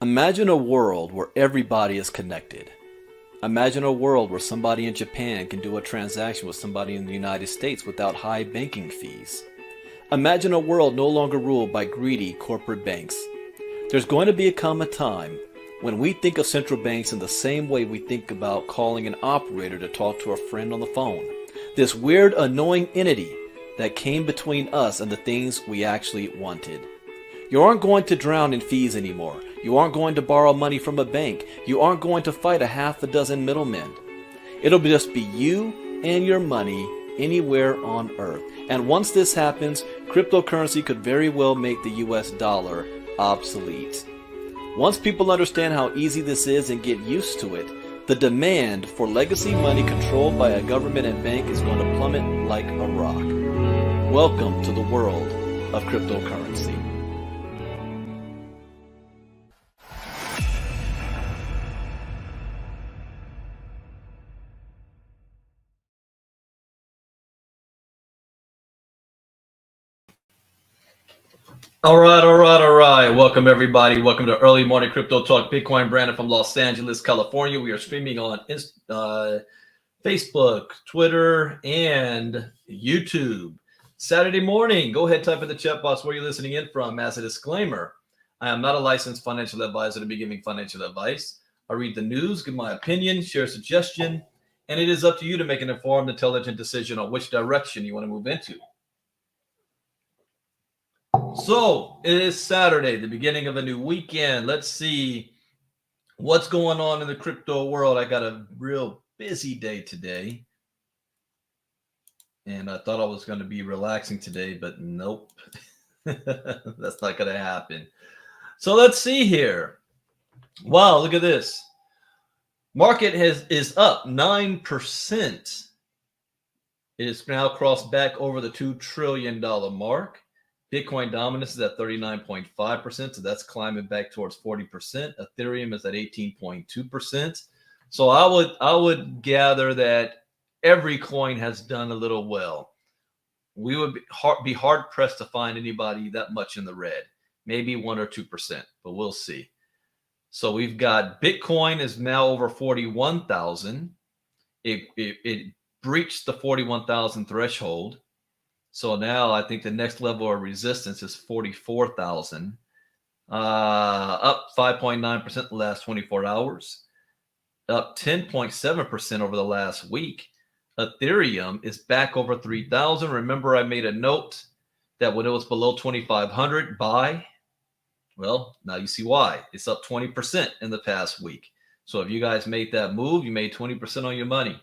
Imagine a world where everybody is connected. Imagine a world where somebody in Japan can do a transaction with somebody in the United States without high banking fees. Imagine a world no longer ruled by greedy corporate banks. There's going to become a time when we think of central banks in the same way we think about calling an operator to talk to a friend on the phone. This weird, annoying entity that came between us and the things we actually wanted. You aren't going to drown in fees anymore. You aren't going to borrow money from a bank. You aren't going to fight a half a dozen middlemen. It'll just be you and your money anywhere on earth. And once this happens, cryptocurrency could very well make the US dollar obsolete. Once people understand how easy this is and get used to it, the demand for legacy money controlled by a government and bank is going to plummet like a rock. Welcome to the world of cryptocurrency. All right. Welcome, everybody. Welcome to Early Morning Crypto Talk. Bitcoin Brandon from Los Angeles, California. We are streaming on Facebook, Twitter, and YouTube. Saturday morning, go ahead, type in the chat box where you're listening in from. As a disclaimer, I am not a licensed financial advisor to be giving financial advice. I read the news, give my opinion, share a suggestion, and it is up to you to make an informed, intelligent decision on which direction you want to move into. So it is Saturday, the beginning of a new weekend. Let's see what's going on in the crypto world. I got a real busy day today. And I thought I was going to be relaxing today, but nope. That's not going to happen. So let's see here. Wow, look at this. Market is up 9%. It has now crossed back over the $2 trillion mark. Bitcoin dominance is at 39.5%, so that's climbing back towards 40%. Ethereum is at 18.2%. So I would gather that every coin has done a little well. We would be hard pressed to find anybody that much in the red, maybe 1 or 2%, but we'll see. So we've got Bitcoin is now over 41,000. It breached the 41,000 threshold. So now I think the next level of resistance is 44,000, up 5.9% the last 24 hours, up 10.7% over the last week. Ethereum is back over 3,000. Remember, I made a note that when it was below 2,500, buy. Well, now you see why. It's up 20% in the past week. So if you guys made that move, you made 20% on your money.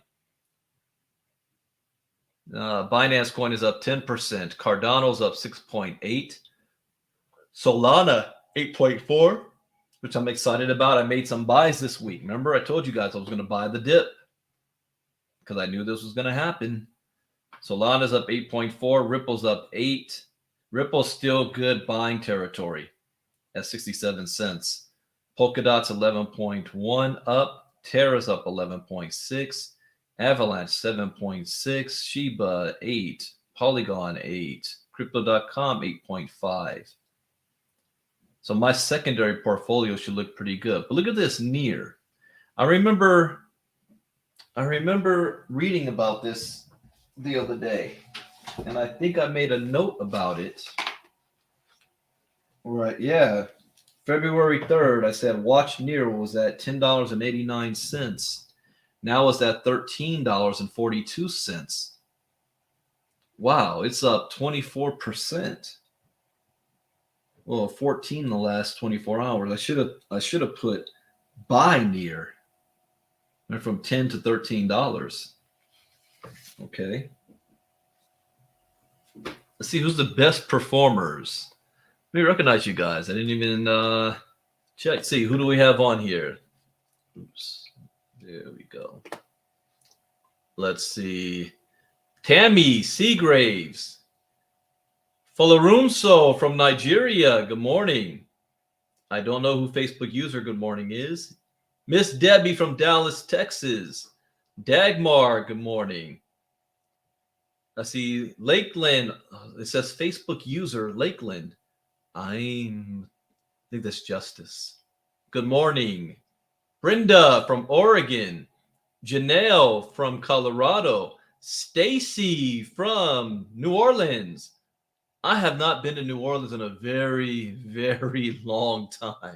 Binance coin is up 10%. Cardano's up 6.8. Solana 8.4, which I'm excited about. I made some buys this week. Remember, I told you guys I was going to buy the dip because I knew this was going to happen. Solana's up 8.4. Ripple's up 8. Ripple's still good buying territory at 67 cents. Polkadot's 11.1 up. Terra's up 11.6. Avalanche 7.6, Shiba 8, Polygon 8, Crypto.com 8.5. So my secondary portfolio should look pretty good. But look at this near. I remember reading about this the other day, and I think I made a note about it. Right, yeah. February 3rd, I said watch near was at $10.89. Now it's at $13.42. Wow, it's up 24%. Well, 14 in the last 24 hours. I should have put buy near. Went from $10 to $13. Okay. Let's see who's the best performers. Let me recognize you guys. I didn't even check. See, who do we have on here? Oops. There we go. Let's see. Tammy Seagraves. Folarumso from Nigeria. Good morning. I don't know who Facebook user good morning is. Miss Debbie from Dallas, Texas. Dagmar, good morning. I see Lakeland. It says Facebook user Lakeland. I think that's Justice. Good morning. Brenda from Oregon. Janelle from Colorado. Stacy from New Orleans. I have not been to New Orleans in a very, very long time. I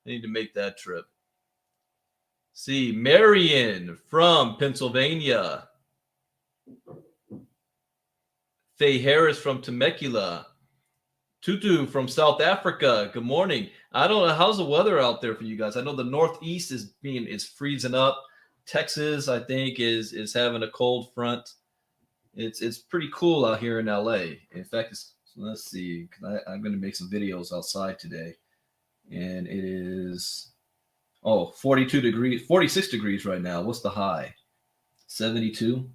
need to make that trip. See, Marion from Pennsylvania. Faye Harris from Temecula. Tutu from South Africa. Good morning. I don't know how's the weather out there for you guys. I know the Northeast is freezing up. Texas, I think, is having a cold front. It's pretty cool out here in LA. In fact, let's see. I'm going to make some videos outside today, and it is 42 degrees, 46 degrees right now. What's the high? 72.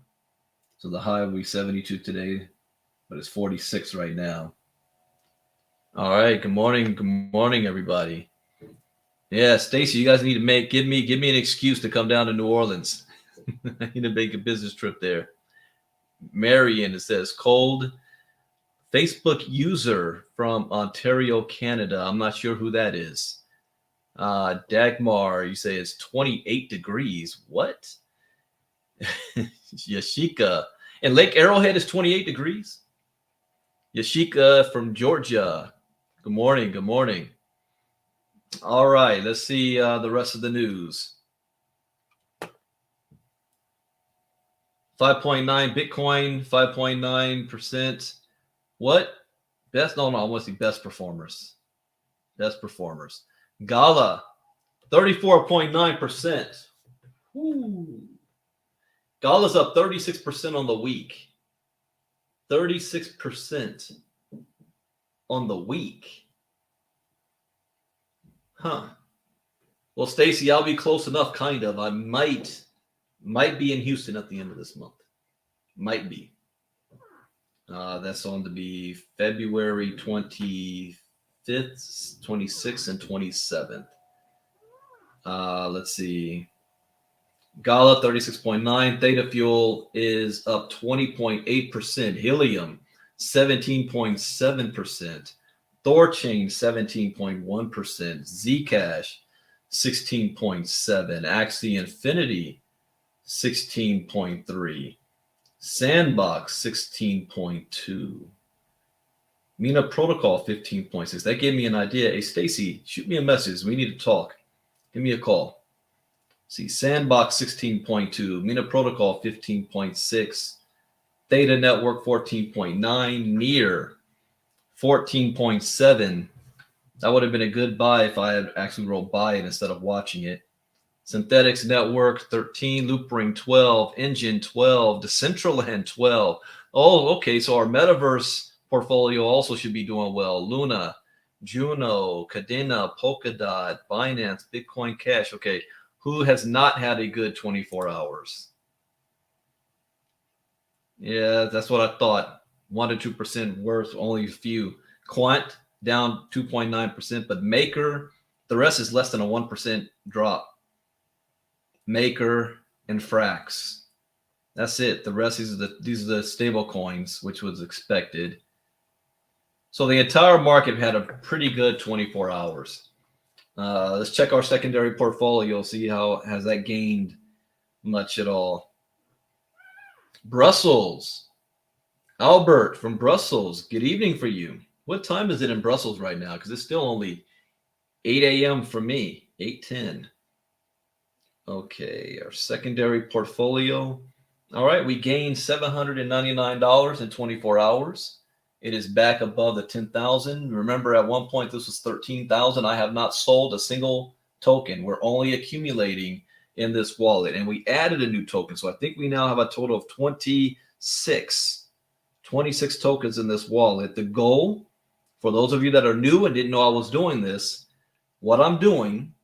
So the high will be 72 today, but it's 46 right now. All right. Good morning, everybody. Yeah, Stacy, you guys need to give me an excuse to come down to New Orleans. I need to make a business trip there. Marion, it says cold. Facebook user from Ontario, Canada. I'm not sure who that is. Dagmar, you say it's 28 degrees. What? Yashika. And Lake Arrowhead is 28 degrees. Yashika from Georgia. Good morning. Good morning. All right. Let's see the rest of the news. 5.9 Bitcoin, 5.9%. What? Best? No, I want to see best performers. Best performers. Gala, 34.9%. Gala's up 36% on the week. 36% on the week. Huh. Well, Stacy, I'll be close enough, kind of. I might be in Houston at the end of this month. Might be. That's on to be February 25th, 26th, and 27th. Let's see. Gala 36.9. Theta Fuel is up 20.8%. Helium 17.7%. Thorchain 17.1%. Zcash 16.7%. Axie Infinity 16.3%. Sandbox 16.2%. Mina Protocol 15.6%. That gave me an idea. Hey, Stacy, shoot me a message. We need to talk. Give me a call. See, Sandbox 16.2%. Mina Protocol 15.6%. Theta Network 14.9%. Near 14.7%. That would have been a good buy if I had actually wrote buy it instead of watching it. Synthetics Network 13, Loopring 12, Engine 12, Decentraland 12. Oh, okay. So our metaverse portfolio also should be doing well. Luna, Juno, Cadena, Polkadot, Binance, Bitcoin Cash. Okay. Who has not had a good 24 hours? Yeah, that's what I thought. 1 to 2% worth, only a few. Quant down 2.9%, but Maker, the rest is less than a 1% drop. Maker and Frax. That's it. The rest these are the stable coins, which was expected. So the entire market had a pretty good 24 hours. Let's check our secondary portfolio, see how has that gained much at all. Brussels. Albert from Brussels. Good evening for you. What time is it in Brussels right now? Because it's still only 8 a.m. for me. 8:10. Okay, our secondary portfolio. All right, we gained $799 in 24 hours. It is back above the 10,000. Remember, at one point, this was 13,000. I have not sold a single token. We're only accumulating in this wallet. And we added a new token. So I think we now have a total of 26 tokens in this wallet. The goal, for those of you that are new and didn't know I was doing this, what I'm doing,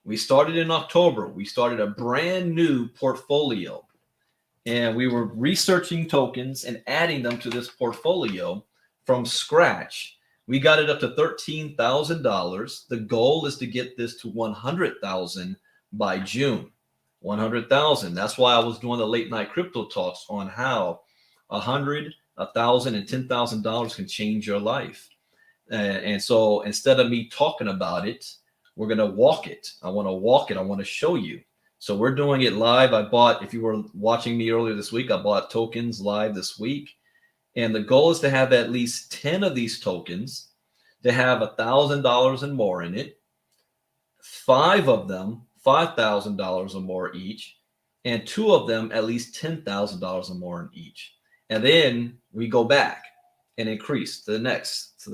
we started in October. We started a brand new portfolio. And we were researching tokens and adding them to this portfolio from scratch. We got it up to $13,000. The goal is to get this to 100,000 by June. 100,000. That's why I was doing the late night crypto talks on how 100, 1,000, and $10,000 can change your life. And so instead of me talking about it, We're going to walk it. I want to walk it. I want to show you. So we're doing it live. I bought, if you were watching me earlier this week, I bought tokens live this week. And the goal is to have at least 10 of these tokens to have $1,000 and more in it. 5 of them, $5,000 or more each. And 2 of them, at least $10,000 or more in each. And then we go back and increase to the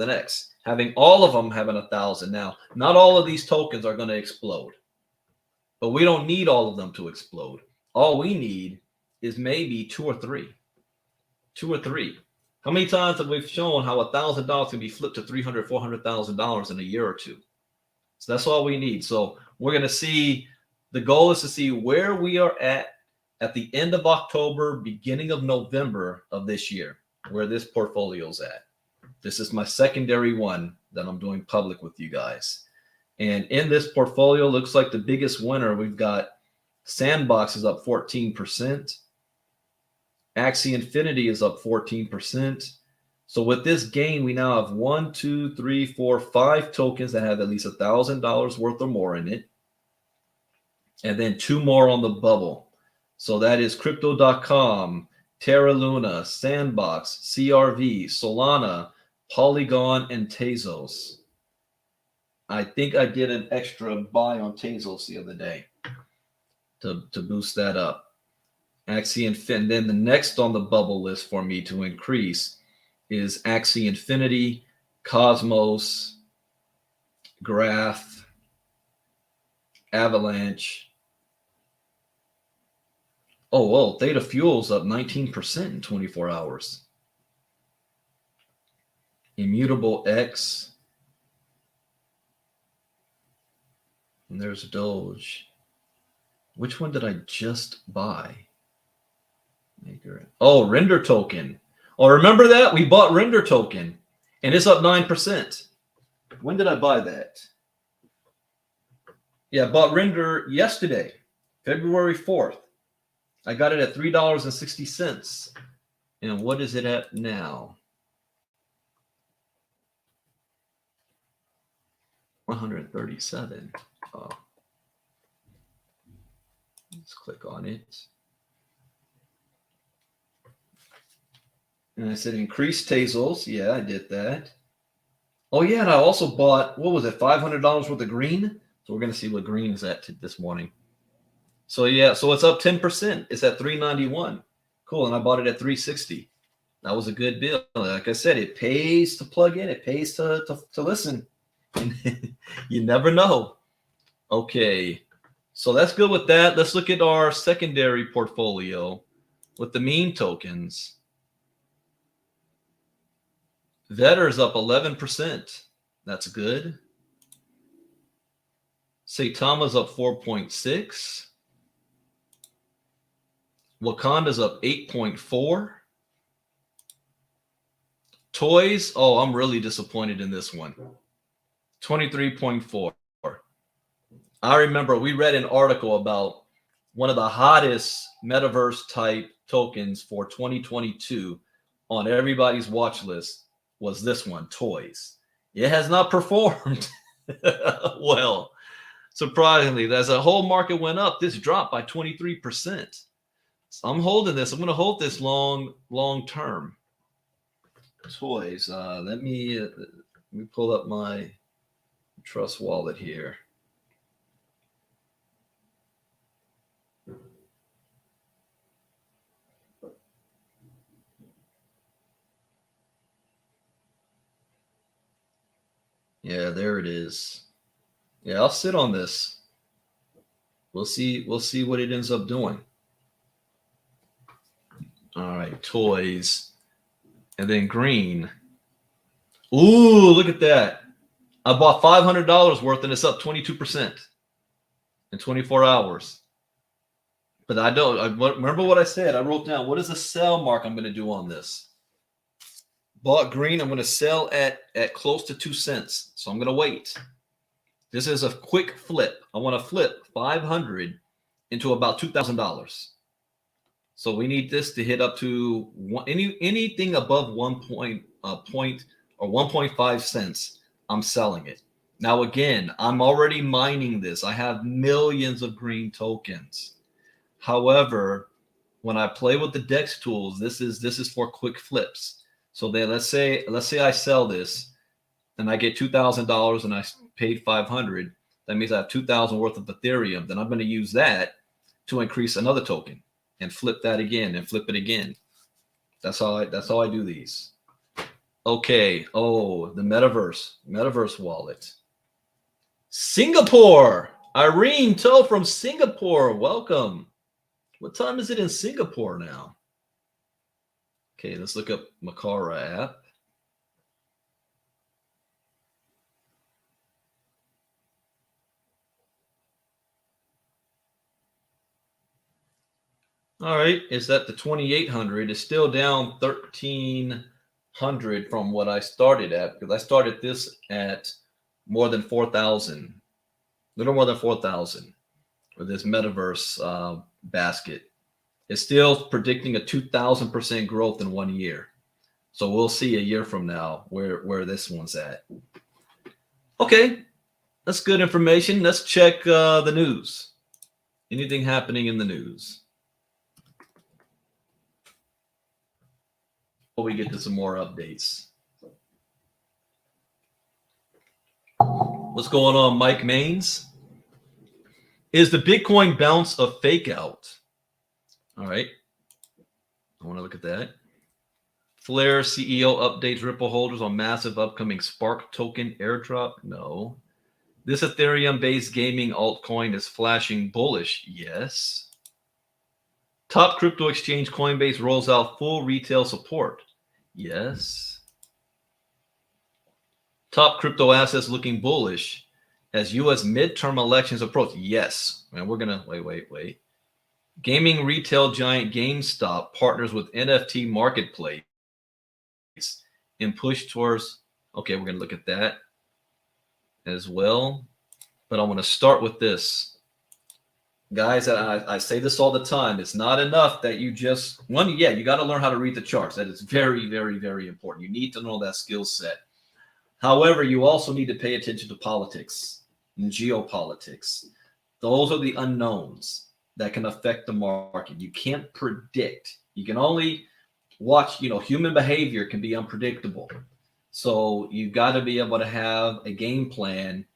next, having all of them having 1,000. Now, not all of these tokens are going to explode, but we don't need all of them to explode. All we need is maybe 2 or 3. 2 or 3. How many times have we shown how $1,000 can be flipped to $300,000, $400,000 in a year or two? So that's all we need. So we're going to see, the goal is to see where we are at the end of October, beginning of November of this year, where this portfolio's at. This is my secondary one that I'm doing public with you guys. And in this portfolio, looks like the biggest winner, we've got Sandbox is up 14%. Axie Infinity is up 14%. So with this gain, we now have 1, 2, 3, 4, 5 tokens that have at least $1,000 worth or more in it. And then 2 more on the bubble. So that is Crypto.com, Terra Luna, Sandbox, CRV, Solana, Polygon, and Tezos. I think I did an extra buy on Tezos the other day to boost that up. Axie Infinity. And then the next on the bubble list for me to increase is Axie Infinity, Cosmos, Graph, Avalanche. Oh, whoa, Theta Fuel's up 19% in 24 hours. Immutable X. And there's Doge. Which one did I just buy? Oh, Render Token. Oh, remember that? We bought Render Token, and it's up 9%. When did I buy that? Yeah, I bought Render yesterday, February 4th. I got it at $3.60. And what is it at now? 137. Oh. Let's click on it. And I said increase Tezos. Yeah, I did that. Oh, yeah, and I also bought, what was it, $500 worth of green? So we're going to see what green is at this morning. So, yeah, so it's up 10%. It's at $391. Cool, and I bought it at $360. That was a good deal. Like I said, it pays to plug in. It pays to listen. You never know. Okay, so that's good with that. Let's look at our secondary portfolio with the meme tokens. Vetter's up 11%. That's good. Saitama's up 4.6. Wakanda's up 8.4. Toys, oh, I'm really disappointed in this one. 23.4. I remember we read an article about one of the hottest metaverse type tokens for 2022 on everybody's watch list was this one, Toys. It has not performed well. Surprisingly, as the whole market went up, this dropped by 23%. So I'm holding this. I'm going to hold this long term. Toys. Let me pull up my Trust wallet here. Yeah, there it is. Yeah, I'll sit on this. We'll see what it ends up doing. All right, Toys. And then green. Ooh, look at that. I bought $500 worth and it's up 22% in 24 hours. But I remember what I said. I wrote down, what is the sell mark I'm going to do on this? Bought green. I'm going to sell at close to 2 cents. So I'm going to wait. This is a quick flip. I want to flip 500 into about $2,000. So we need this to hit up to anything above 1 point or 1.5 cents. I'm selling it. Now, again, I'm already mining this. I have millions of green tokens. However, when I play with the DEX tools, this is for quick flips. So then let's say I sell this and I get $2,000 and I paid 500. That means I have 2,000 worth of Ethereum. Then I'm going to use that to increase another token and flip that again and flip it again. That's how I do these. Okay. Oh, the metaverse wallet. Singapore. Irene Toe from Singapore. Welcome. What time is it in Singapore now? Okay, let's look up Makara app. All right, it's at the 2800. It's still down 1300 from what I started at, because I started this at more than 4,000, little more than 4,000 with this metaverse basket. It's still predicting a 2,000% growth in 1 year. So we'll see a year from now where this one's at. Okay, that's good information. Let's check the news. Anything happening in the news? Before we get to some more updates. What's going on, Mike Maines? Is the Bitcoin bounce a fake out? All right. I want to look at that. Flare CEO updates Ripple holders on massive upcoming Spark token airdrop. No. This Ethereum-based gaming altcoin is flashing bullish. Yes. Top crypto exchange Coinbase rolls out full retail support. Yes. Top crypto assets looking bullish as U.S. midterm elections approach. Yes. And we're going to wait. Gaming retail giant GameStop partners with NFT marketplace and push towards. Okay, we're going to look at that as well. But I want to start with this. Guys, I say this all the time. It's not enough that you just, you got to learn how to read the charts. That is very, very, very important. You need to know that skill set. However, you also need to pay attention to politics and geopolitics. Those are the unknowns that can affect the market. You can't predict. You can only watch, human behavior can be unpredictable. So you've got to be able to have a game plan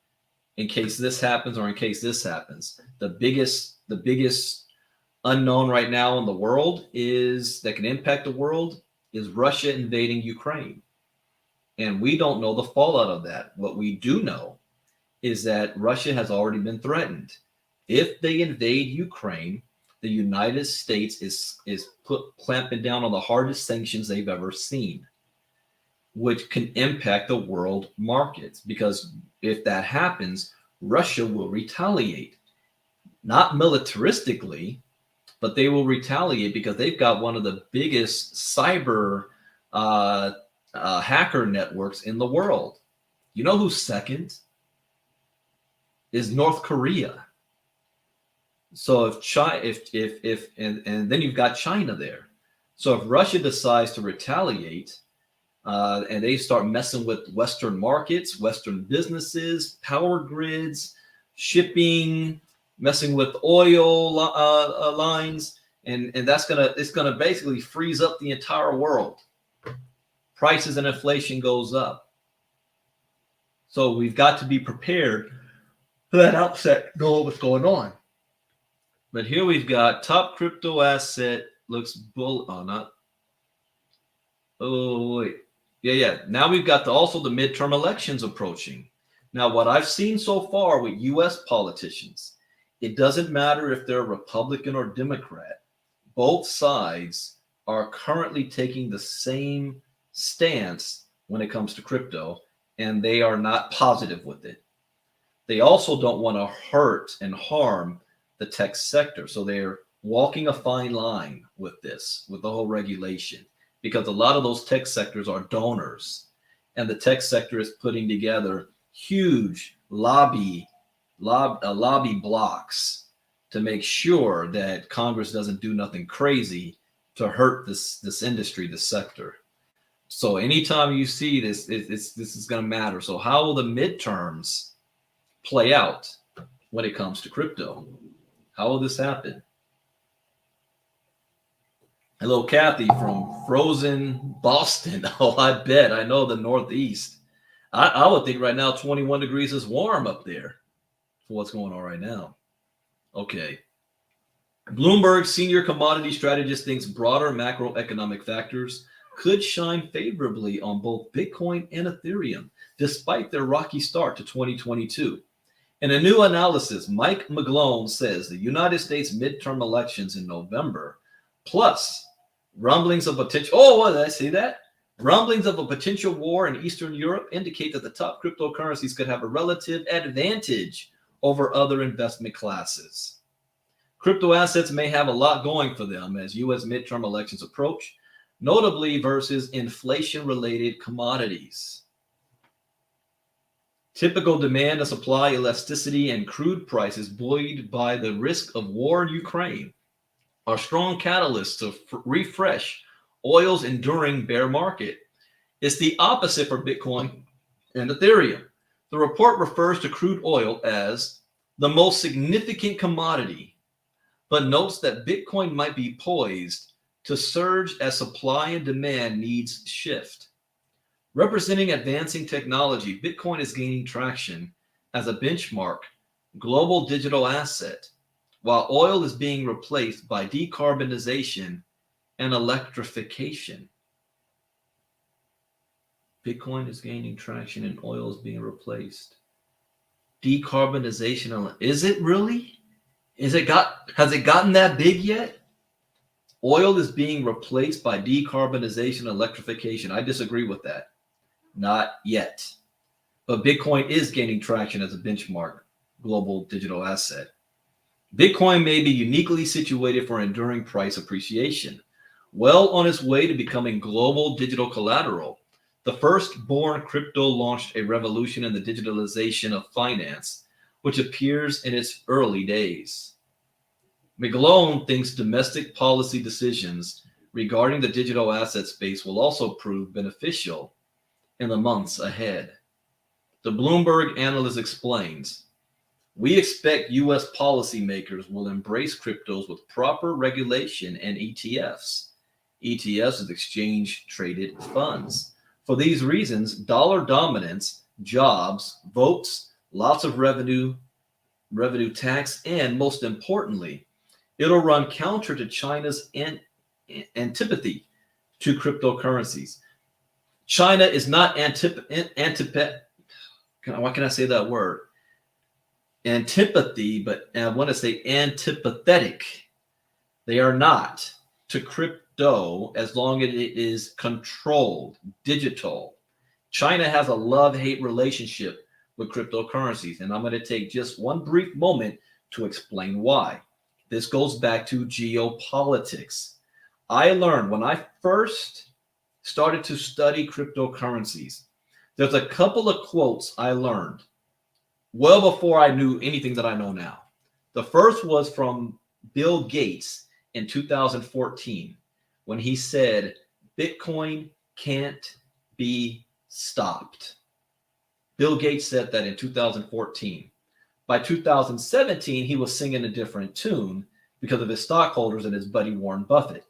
in case this happens or in case this happens. The biggest unknown right now in the world is that can impact the world is Russia invading Ukraine. And we don't know the fallout of that. What we do know is that Russia has already been threatened. If they invade Ukraine, the United States is clamping down on the hardest sanctions they've ever seen, which can impact the world markets. Because if that happens, Russia will retaliate. Not militaristically, but they will retaliate because they've got one of the biggest cyber hacker networks in the world. You know who's second? Is North Korea. So if China, and then you've got China there. So if Russia decides to retaliate, and they start messing with Western markets, Western businesses, power grids, shipping, messing with oil lines, and it's gonna basically freeze up the entire world. Prices and inflation goes up. So we've got to be prepared for that outset, know what's going on. But here we've got top crypto asset looks bull. Oh, not. Oh wait. Yeah. Now we've got also the midterm elections approaching. Now, what I've seen so far with U.S. politicians, it doesn't matter if they're Republican or Democrat. Both sides are currently taking the same stance when it comes to crypto, and they are not positive with it. They also don't want to hurt and harm the tech sector. So they're walking a fine line with this, with the whole regulation, because a lot of those tech sectors are donors, and the tech sector is putting together huge lobby blocks to make sure that Congress doesn't do nothing crazy to hurt this industry, this sector. So anytime you see this, this is going to matter. So how will the midterms play out when it comes to crypto. How will this happen? Hello, Kathy from frozen Boston. Oh, I bet. I know the Northeast. I would think right now 21 degrees is warm up there for what's going on right now. Okay. Bloomberg senior commodity strategist thinks broader macroeconomic factors could shine favorably on both Bitcoin and Ethereum, despite their rocky start to 2022. In a new analysis, Mike McGlone says the United States midterm elections in November, plus rumblings of potential, did I see that? Rumblings of a potential war in Eastern Europe indicate that the top cryptocurrencies could have a relative advantage over other investment classes. Crypto assets may have a lot going for them as U.S. midterm elections approach, notably versus inflation-related commodities. Typical demand and supply elasticity and crude prices buoyed by the risk of war in Ukraine are strong catalysts to refresh oil's enduring bear market. It's the opposite for Bitcoin and Ethereum. The report refers to crude oil as the most significant commodity, but notes that Bitcoin might be poised to surge as supply and demand needs shift. Representing advancing technology, Bitcoin is gaining traction as a benchmark global digital asset, while oil is being replaced by decarbonization and electrification. Bitcoin is gaining traction and oil is being replaced. Decarbonization, is it really? Has it gotten that big yet? Oil is being replaced by decarbonization and electrification. I disagree with that. Not yet. But Bitcoin is gaining traction as a benchmark global digital asset. Bitcoin may be uniquely situated for enduring price appreciation, well on its way to becoming global digital collateral. The first-born crypto launched a revolution in the digitalization of finance, which appears in its early days. McGlone thinks domestic policy decisions regarding the digital asset space will also prove beneficial in the months ahead. The Bloomberg analyst explains, we expect U.S. policymakers will embrace cryptos with proper regulation and ETFs. ETFs is exchange-traded funds. For these reasons, dollar dominance, jobs, votes, lots of revenue tax, and most importantly, it'll run counter to China's antipathy to cryptocurrencies. China is not why can I say that word? Antipathy, but I want to say antipathetic. They are not to crypto as long as it is controlled, digital. China has a love-hate relationship with cryptocurrencies, and I'm going to take just one brief moment to explain why. This goes back to geopolitics. I learned when I first started to study cryptocurrencies, there's a couple of quotes I learned well before I knew anything that I know now. The first was from Bill Gates in 2014 when he said, Bitcoin can't be stopped. Bill Gates said that in 2014. By 2017, he was singing a different tune because of his stockholders and his buddy Warren Buffett.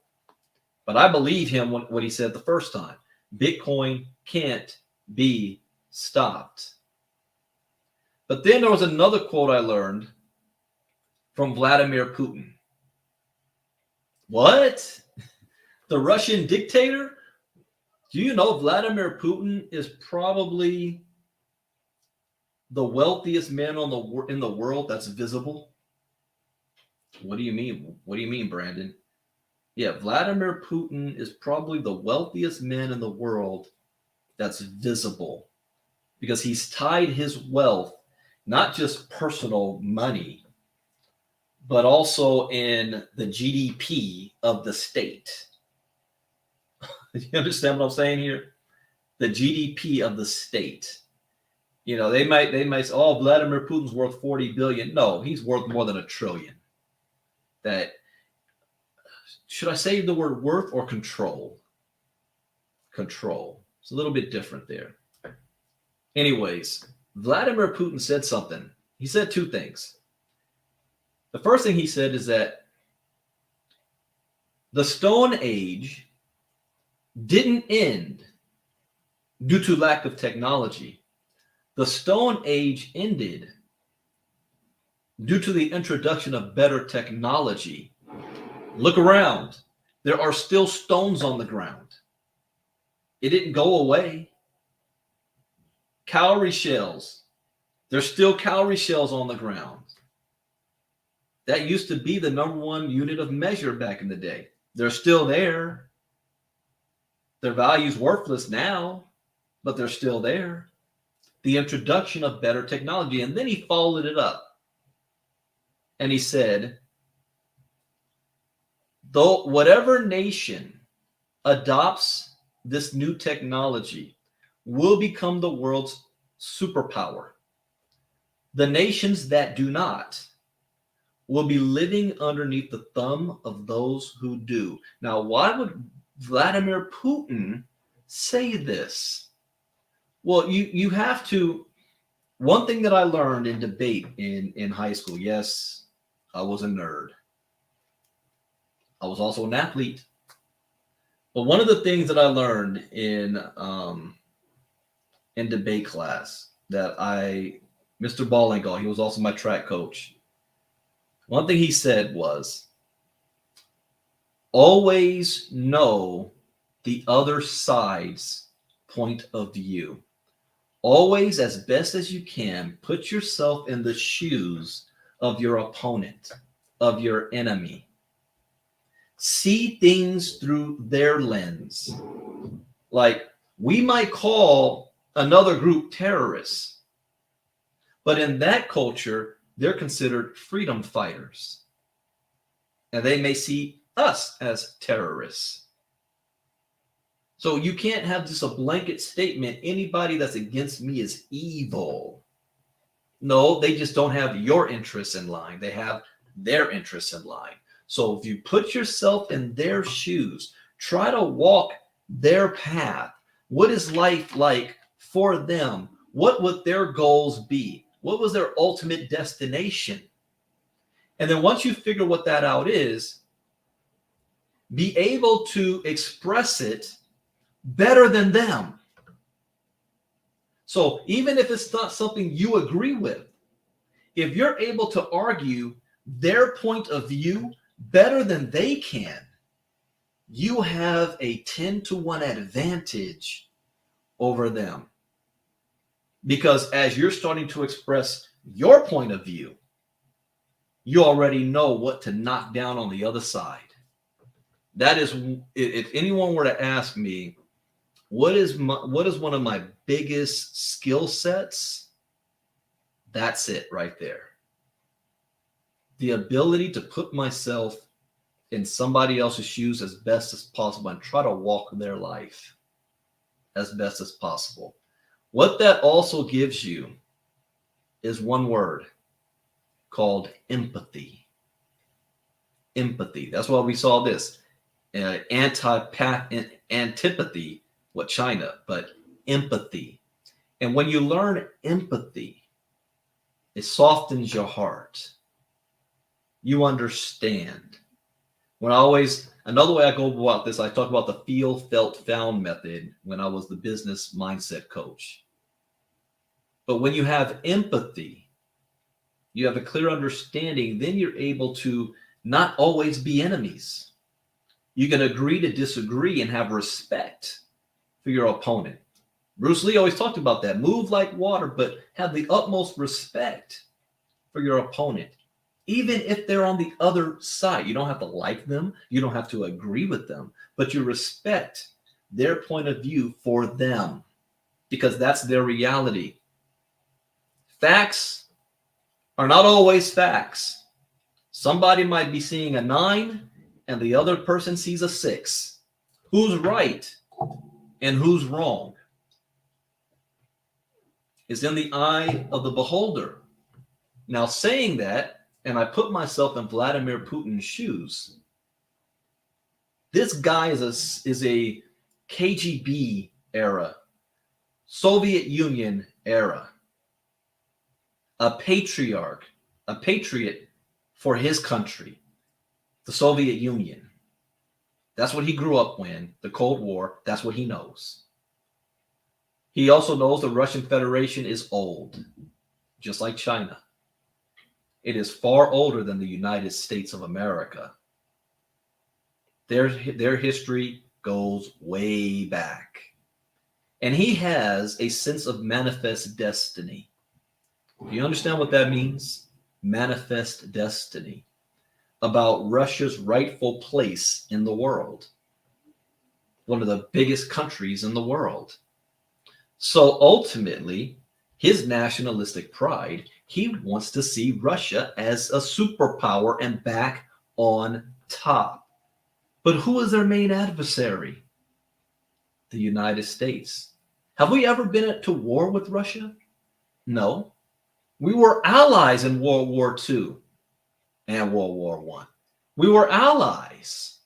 But I believe him what he said the first time. Bitcoin can't be stopped. But then there was another quote I learned from Vladimir Putin. What? The Russian dictator? Do you know Vladimir Putin is probably the wealthiest man in the world that's visible? What do you mean? What do you mean, Brandon? Yeah, Vladimir Putin is probably the wealthiest man in the world that's visible because he's tied his wealth, not just personal money, but also in the GDP of the state. You understand what I'm saying here? The GDP of the state. You know, they might say, oh, Vladimir Putin's worth 40 billion. No, he's worth more than $1 trillion. That, should I say the word worth or control? Control. It's a little bit different there. Anyways, Vladimir Putin said something He said two things. The first thing he said is that the Stone Age didn't end due to lack of technology. The Stone Age ended due to the introduction of better technology. Look around. There are still stones on the ground. It didn't go away. Cowrie shells. There's still cowrie shells on the ground. That used to be the number one unit of measure back in the day. They're still there. Their value's worthless now, but they're still there. The introduction of better technology. And then he followed it up. And he said, though whatever nation adopts this new technology will become the world's superpower. The nations that do not will be living underneath the thumb of those who do. Now, why would Vladimir Putin say this? Well, you have to. One thing that I learned in debate in high school, yes, I was a nerd. I was also an athlete. But one of the things that I learned in debate class that Mr. Ballingall, he was also my track coach. One thing he said was, always know the other side's point of view. Always, as best as you can, put yourself in the shoes of your opponent, of your enemy. See things through their lens. Like, we might call another group terrorists, but in that culture, they're considered freedom fighters. And they may see us as terrorists. So you can't have just a blanket statement, anybody that's against me is evil. No, they just don't have your interests in line. They have their interests in line. So if you put yourself in their shoes, try to walk their path. What is life like for them? What would their goals be? What was their ultimate destination? And then once you figure what that out is, be able to express it better than them. So even if it's not something you agree with, if you're able to argue their point of view better than they can, you have a 10-to-1 advantage over them. Because as you're starting to express your point of view, you already know what to knock down on the other side. That is, if anyone were to ask me, what is one of my biggest skill sets? That's it right there. The ability to put myself in somebody else's shoes as best as possible and try to walk their life as best as possible. What that also gives you is one word called empathy. Empathy. That's why we saw this. Antipathy with China, but empathy. And when you learn empathy, it softens your heart. You understand. Another way I go about this, I talk about the feel, felt, found method when I was the business mindset coach. But when you have empathy, you have a clear understanding, then you're able to not always be enemies. You can agree to disagree and have respect for your opponent. Bruce Lee always talked about that. Move like water, but have the utmost respect for your opponent. Even if they're on the other side, you don't have to like them. You don't have to agree with them, but you respect their point of view for them because that's their reality. Facts are not always facts. Somebody might be seeing a 9 and the other person sees a 6. Who's right and who's wrong? It's in the eye of the beholder. Now, saying that, and I put myself in Vladimir Putin's shoes, this guy is a KGB era, Soviet Union era. a patriarch, a patriot for his country, the Soviet Union. That's what he grew up in, the Cold War. That's what he knows. He also knows the Russian Federation is old, just like China. It is far older than the United States of America. Their history goes way back. And he has a sense of manifest destiny. Do you understand what that means? Manifest destiny. About Russia's rightful place in the world. One of the biggest countries in the world. So ultimately, his nationalistic pride, he wants to see Russia as a superpower and back on top. But who is their main adversary? The United States. Have we ever been to war with Russia? No. We were allies in World War II and World War I. We were allies.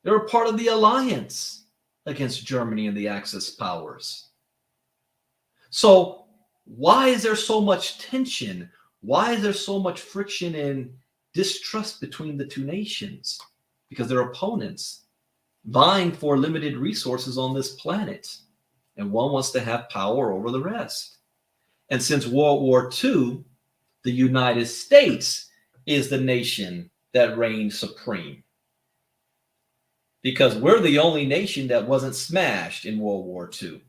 They were part of the alliance against Germany and the Axis powers. So why is there so much tension? Why is there so much friction and distrust between the two nations? Because they're opponents vying for limited resources on this planet. And one wants to have power over the rest. And since World War II, the United States is the nation that reigned supreme. Because we're the only nation that wasn't smashed in World War II.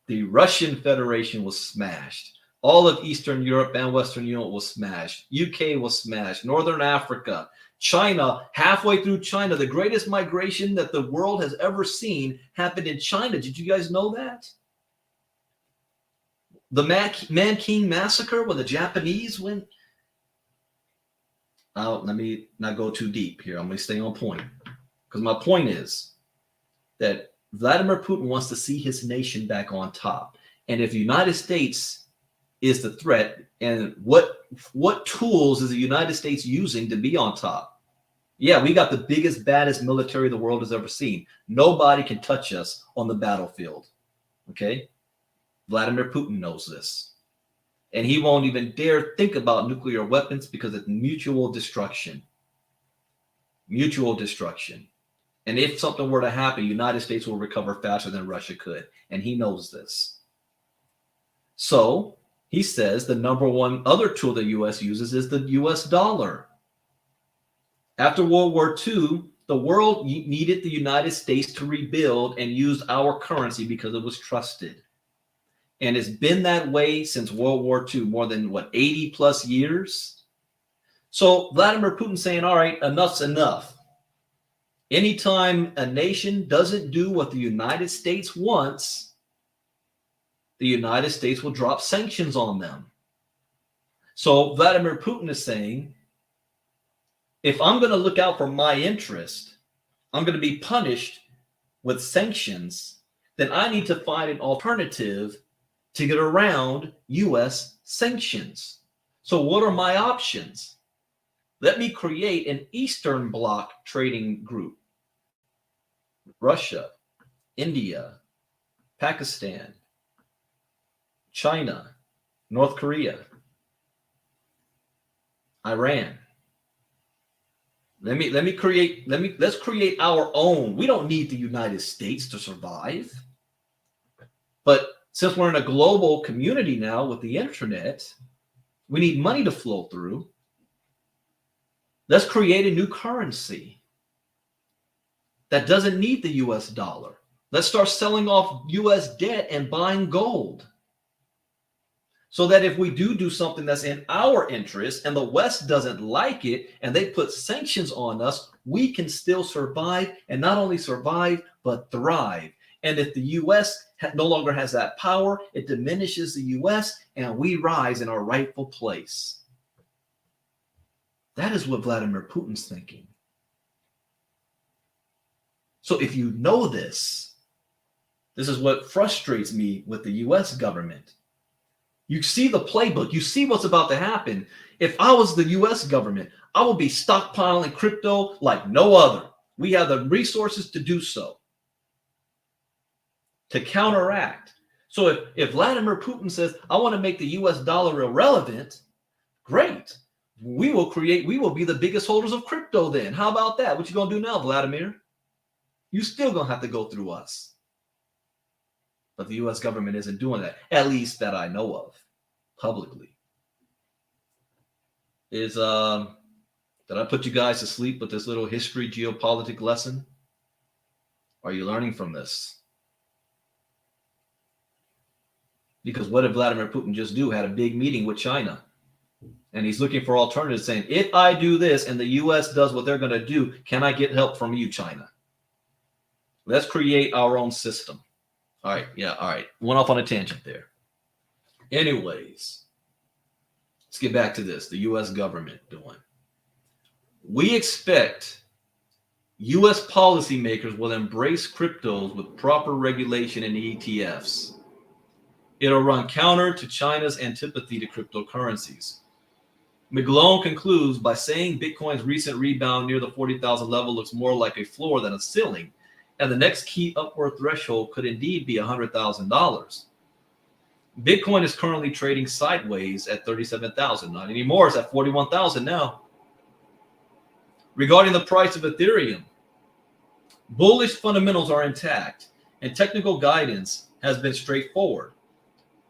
The Russian Federation was smashed. All of Eastern Europe and Western Europe was smashed. UK was smashed. Northern Africa. China, halfway through China, the greatest migration that the world has ever seen happened in China. Did you guys know that? The Nanking Massacre, when the Japanese went. Let me not go too deep here. I'm going to stay on point. Because my point is that Vladimir Putin wants to see his nation back on top. And if the United States is the threat, and what tools is the United States using to be on top? Yeah, we got the biggest, baddest military the world has ever seen. Nobody can touch us on the battlefield. Okay? Vladimir Putin knows this. And he won't even dare think about nuclear weapons because it's mutual destruction. Mutual destruction. And if something were to happen, the United States will recover faster than Russia could. And he knows this. So he says the number one other tool the U.S. uses is the U.S. dollar. After World War II, the world needed the United States to rebuild and use our currency because it was trusted. And it's been that way since World War II, more than 80 plus years. So Vladimir Putin saying, all right, enough's enough. Anytime a nation doesn't do what the United States wants, the United States will drop sanctions on them. So Vladimir Putin is saying, if I'm going to look out for my interest, I'm going to be punished with sanctions, then I need to find an alternative to get around U.S. sanctions. So what are my options? Let me create an Eastern Bloc trading group. Russia, India, Pakistan, China, North Korea, Iran. Let's create our own. We don't need the United States to survive. But since we're in a global community now with the internet, we need money to flow through. Let's create a new currency that doesn't need the US dollar. Let's start selling off US debt and buying gold. So that if we do something that's in our interest and the West doesn't like it and they put sanctions on us, we can still survive, and not only survive, but thrive. And if the U.S. no longer has that power, it diminishes the U.S. and we rise in our rightful place. That is what Vladimir Putin's thinking. So if you know this, this is what frustrates me with the U.S. government. You see the playbook. You see what's about to happen. If I was the U.S. government, I would be stockpiling crypto like no other. We have the resources to do so, to counteract. So if Vladimir Putin says, I want to make the US dollar irrelevant, great. We will be the biggest holders of crypto then. How about that? What you gonna do now, Vladimir? You still gonna have to go through us. But the US government isn't doing that, at least that I know of, publicly. Did I put you guys to sleep with this little history geopolitics lesson? Are you learning from this? Because what did Vladimir Putin just do? Had a big meeting with China. And he's looking for alternatives, saying, if I do this and the US does what they're going to do, can I get help from you, China? Let's create our own system. All right. Yeah. All right. Went off on a tangent there. Anyways, let's get back to this. The US government doing. We expect US policymakers will embrace cryptos with proper regulation and ETFs. It'll run counter to China's antipathy to cryptocurrencies. McGlone concludes by saying Bitcoin's recent rebound near the 40,000 level looks more like a floor than a ceiling, and the next key upward threshold could indeed be $100,000. Bitcoin is currently trading sideways at 37,000. Not anymore. It's at 41,000 now. Regarding the price of Ethereum, bullish fundamentals are intact, and technical guidance has been straightforward,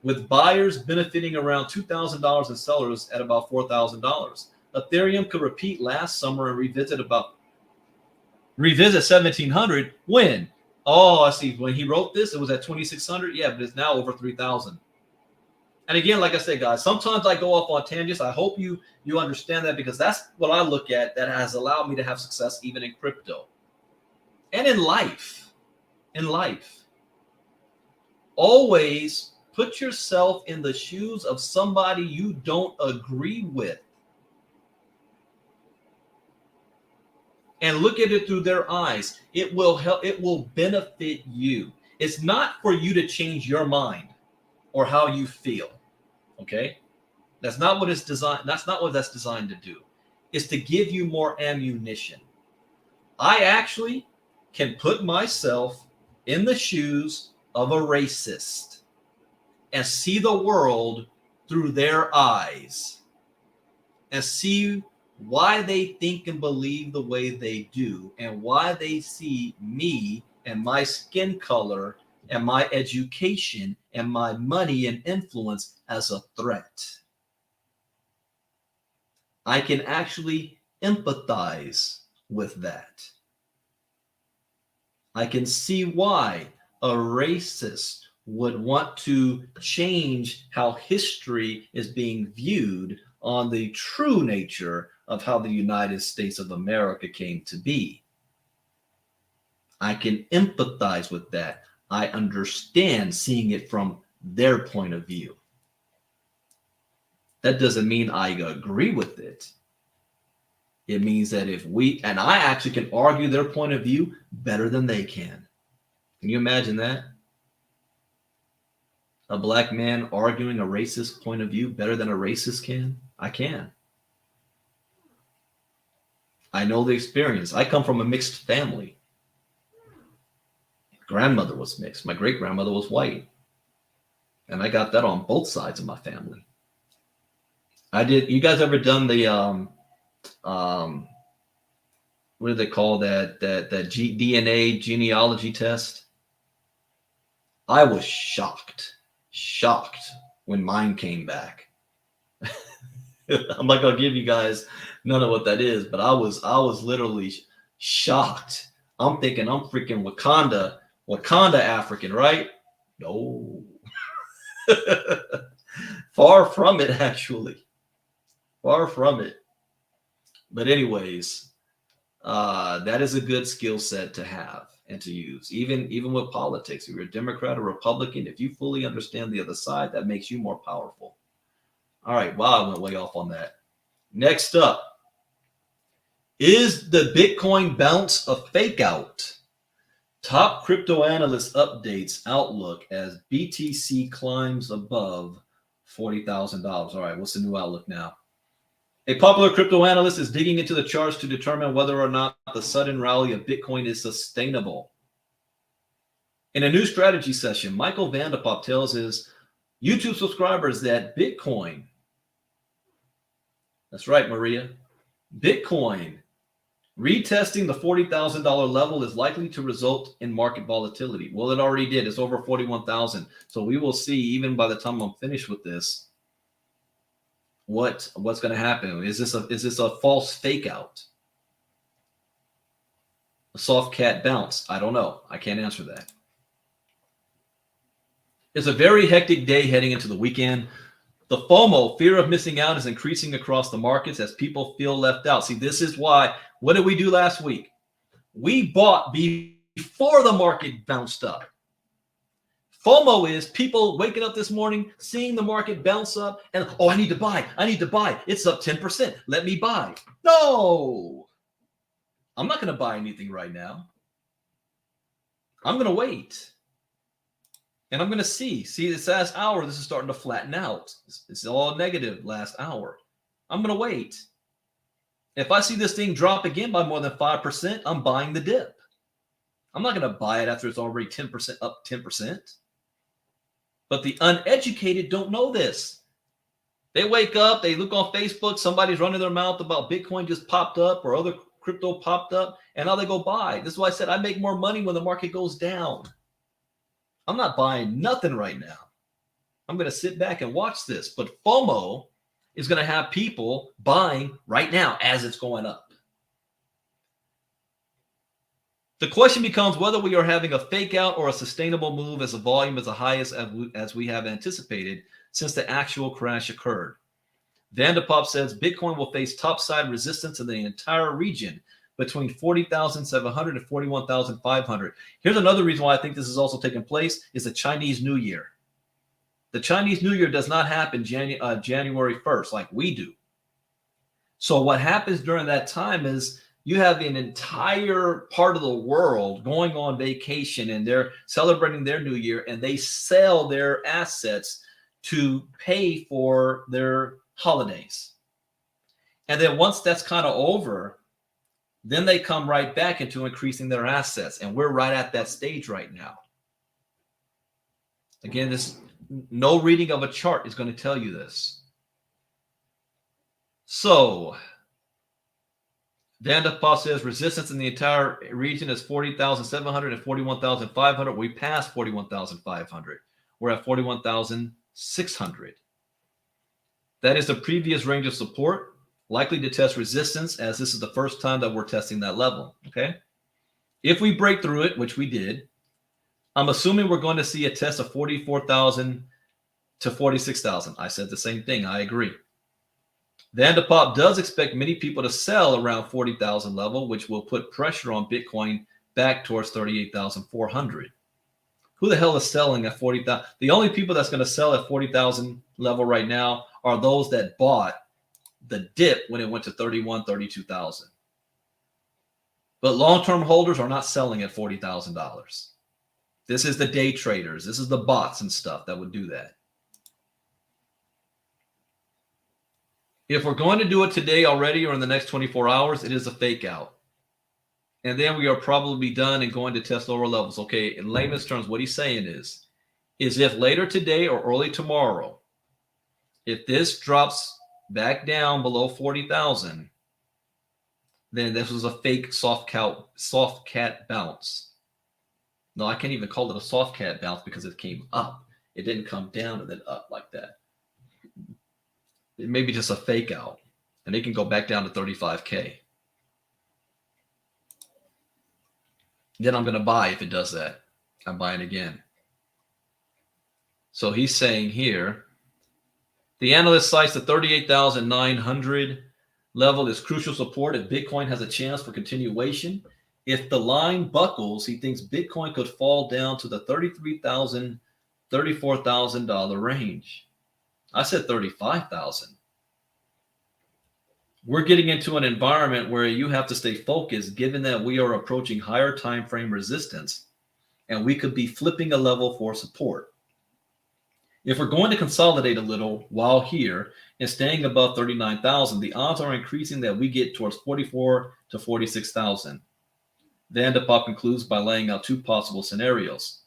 with buyers benefiting around $2,000 and sellers at about $4,000. Ethereum could repeat last summer and revisit 1,700 when? Oh, I see. When he wrote this, it was at 2,600. Yeah, but it's now over 3,000. And again, like I said, guys, sometimes I go off on tangents. I hope you understand that, because that's what I look at that has allowed me to have success even in crypto and in life. In life, always put yourself in the shoes of somebody you don't agree with and look at it through their eyes. It will help. It will benefit you. It's not for you to change your mind or how you feel. Okay? That's not what it's designed. That's not what that's designed to do. It's to give you more ammunition. I actually can put myself in the shoes of a racist and see the world through their eyes and see why they think and believe the way they do and why they see me and my skin color and my education and my money and influence as a threat. I can actually empathize with that. I can see why a racist would want to change how history is being viewed on the true nature of how the United States of America came to be. I can empathize with that. I understand seeing it from their point of view. That doesn't mean I agree with it. It means that and I actually can argue their point of view better than they can. Can you imagine that? A black man arguing a racist point of view better than a racist can? I can. I know the experience. I come from a mixed family. Grandmother was mixed. My great grandmother was white. And I got that on both sides of my family. I did. You guys ever done the what do they call that DNA genealogy test? I was shocked when mine came back. I'm not gonna give you guys none of what that is, but I was literally shocked. I'm thinking I'm freaking Wakanda African, right? No. Far from it, actually. Far from it. But anyways, that is a good skill set to have and to use. Even with politics, if you're a Democrat or Republican, if you fully understand the other side, that makes you more powerful. All right, wow, I went way off on that. Next up, is the Bitcoin bounce a fake out? Top crypto analyst updates outlook as BTC climbs above $40,000. All right, what's the new outlook now? A popular crypto analyst is digging into the charts to determine whether or not the sudden rally of Bitcoin is sustainable. In a new strategy session, Michael Vanderpop tells his YouTube subscribers that Bitcoin, that's right, Maria, Bitcoin retesting the $40,000 level is likely to result in market volatility. Well, it already did. It's over 41,000. So we will see, even by the time I'm finished with this, what's going to happen. Is this a false fake out? A soft cat bounce? I don't know. I can't answer that. It's a very hectic day heading into the weekend. The FOMO, fear of missing out, is increasing across the markets as people feel left out. See, this is why. What did we do last week? We bought before the market bounced up. FOMO is people waking up this morning, seeing the market bounce up, and, oh, I need to buy. I need to buy. It's up 10%. Let me buy. No, I'm not going to buy anything right now. I'm going to wait. And I'm going to see this last hour, this is starting to flatten out. It's all negative last hour. I'm going to wait. If I see this thing drop again by more than 5%, I'm buying the dip. I'm not going to buy it after it's already 10% up 10%. But the uneducated don't know this. They wake up, they look on Facebook, somebody's running their mouth about Bitcoin just popped up or other crypto popped up, and now they go buy. This is why I said I make more money when the market goes down. I'm not buying nothing right now. I'm going to sit back and watch this. But FOMO is going to have people buying right now as it's going up. The question becomes whether we are having a fake out or a sustainable move as the volume is the highest as we have anticipated since the actual crash occurred. Vanderpop says Bitcoin will face topside resistance in the entire region between 40,700 and 41,500. Here's another reason why I think this is also taking place is the Chinese New Year. The Chinese New Year does not happen January 1st like we do. So what happens during that time is you have an entire part of the world going on vacation and they're celebrating their New Year and they sell their assets to pay for their holidays. And then once that's kind of over, then they come right back into increasing their assets. And we're right at that stage right now. Again, no reading of a chart is going to tell you this. So, Vanderpop says resistance in the entire region is 40,700 and 41,500. We passed 41,500. We're at 41,600. That is the previous range of support. Likely to test resistance as this is the first time that we're testing that level, okay? If we break through it, which we did, I'm assuming we're going to see a test of 44,000 to 46,000. I said the same thing. I agree. Vanderpop does expect many people to sell around 40,000 level, which will put pressure on Bitcoin back towards 38,400. Who the hell is selling at 40,000? The only people that's going to sell at 40,000 level right now are those that bought the dip when it went to 31, 32,000. But long-term holders are not selling at $40,000. This is the day traders. This is the bots and stuff that would do that. If we're going to do it today already or in the next 24 hours, it is a fake out. And then we are probably done and going to test lower levels. Okay, in layman's terms, what he's saying is if later today or early tomorrow, if this drops back down below 40,000, then this was a fake soft cat bounce. No, I can't even call it a soft cat bounce because it came up. It didn't come down and then up like that. It may be just a fake out, and it can go back down to 35K. Then I'm going to buy if it does that. I'm buying again. So he's saying here, the analyst cites the 38,900 level is crucial support if Bitcoin has a chance for continuation. If the line buckles, he thinks Bitcoin could fall down to the $33,000, $34,000 range. I said 35,000. We're getting into an environment where you have to stay focused given that we are approaching higher time frame resistance and we could be flipping a level for support. If we're going to consolidate a little while here and staying above 39,000, the odds are increasing that we get towards 44 to 46,000. Vanderpop concludes by laying out two possible scenarios.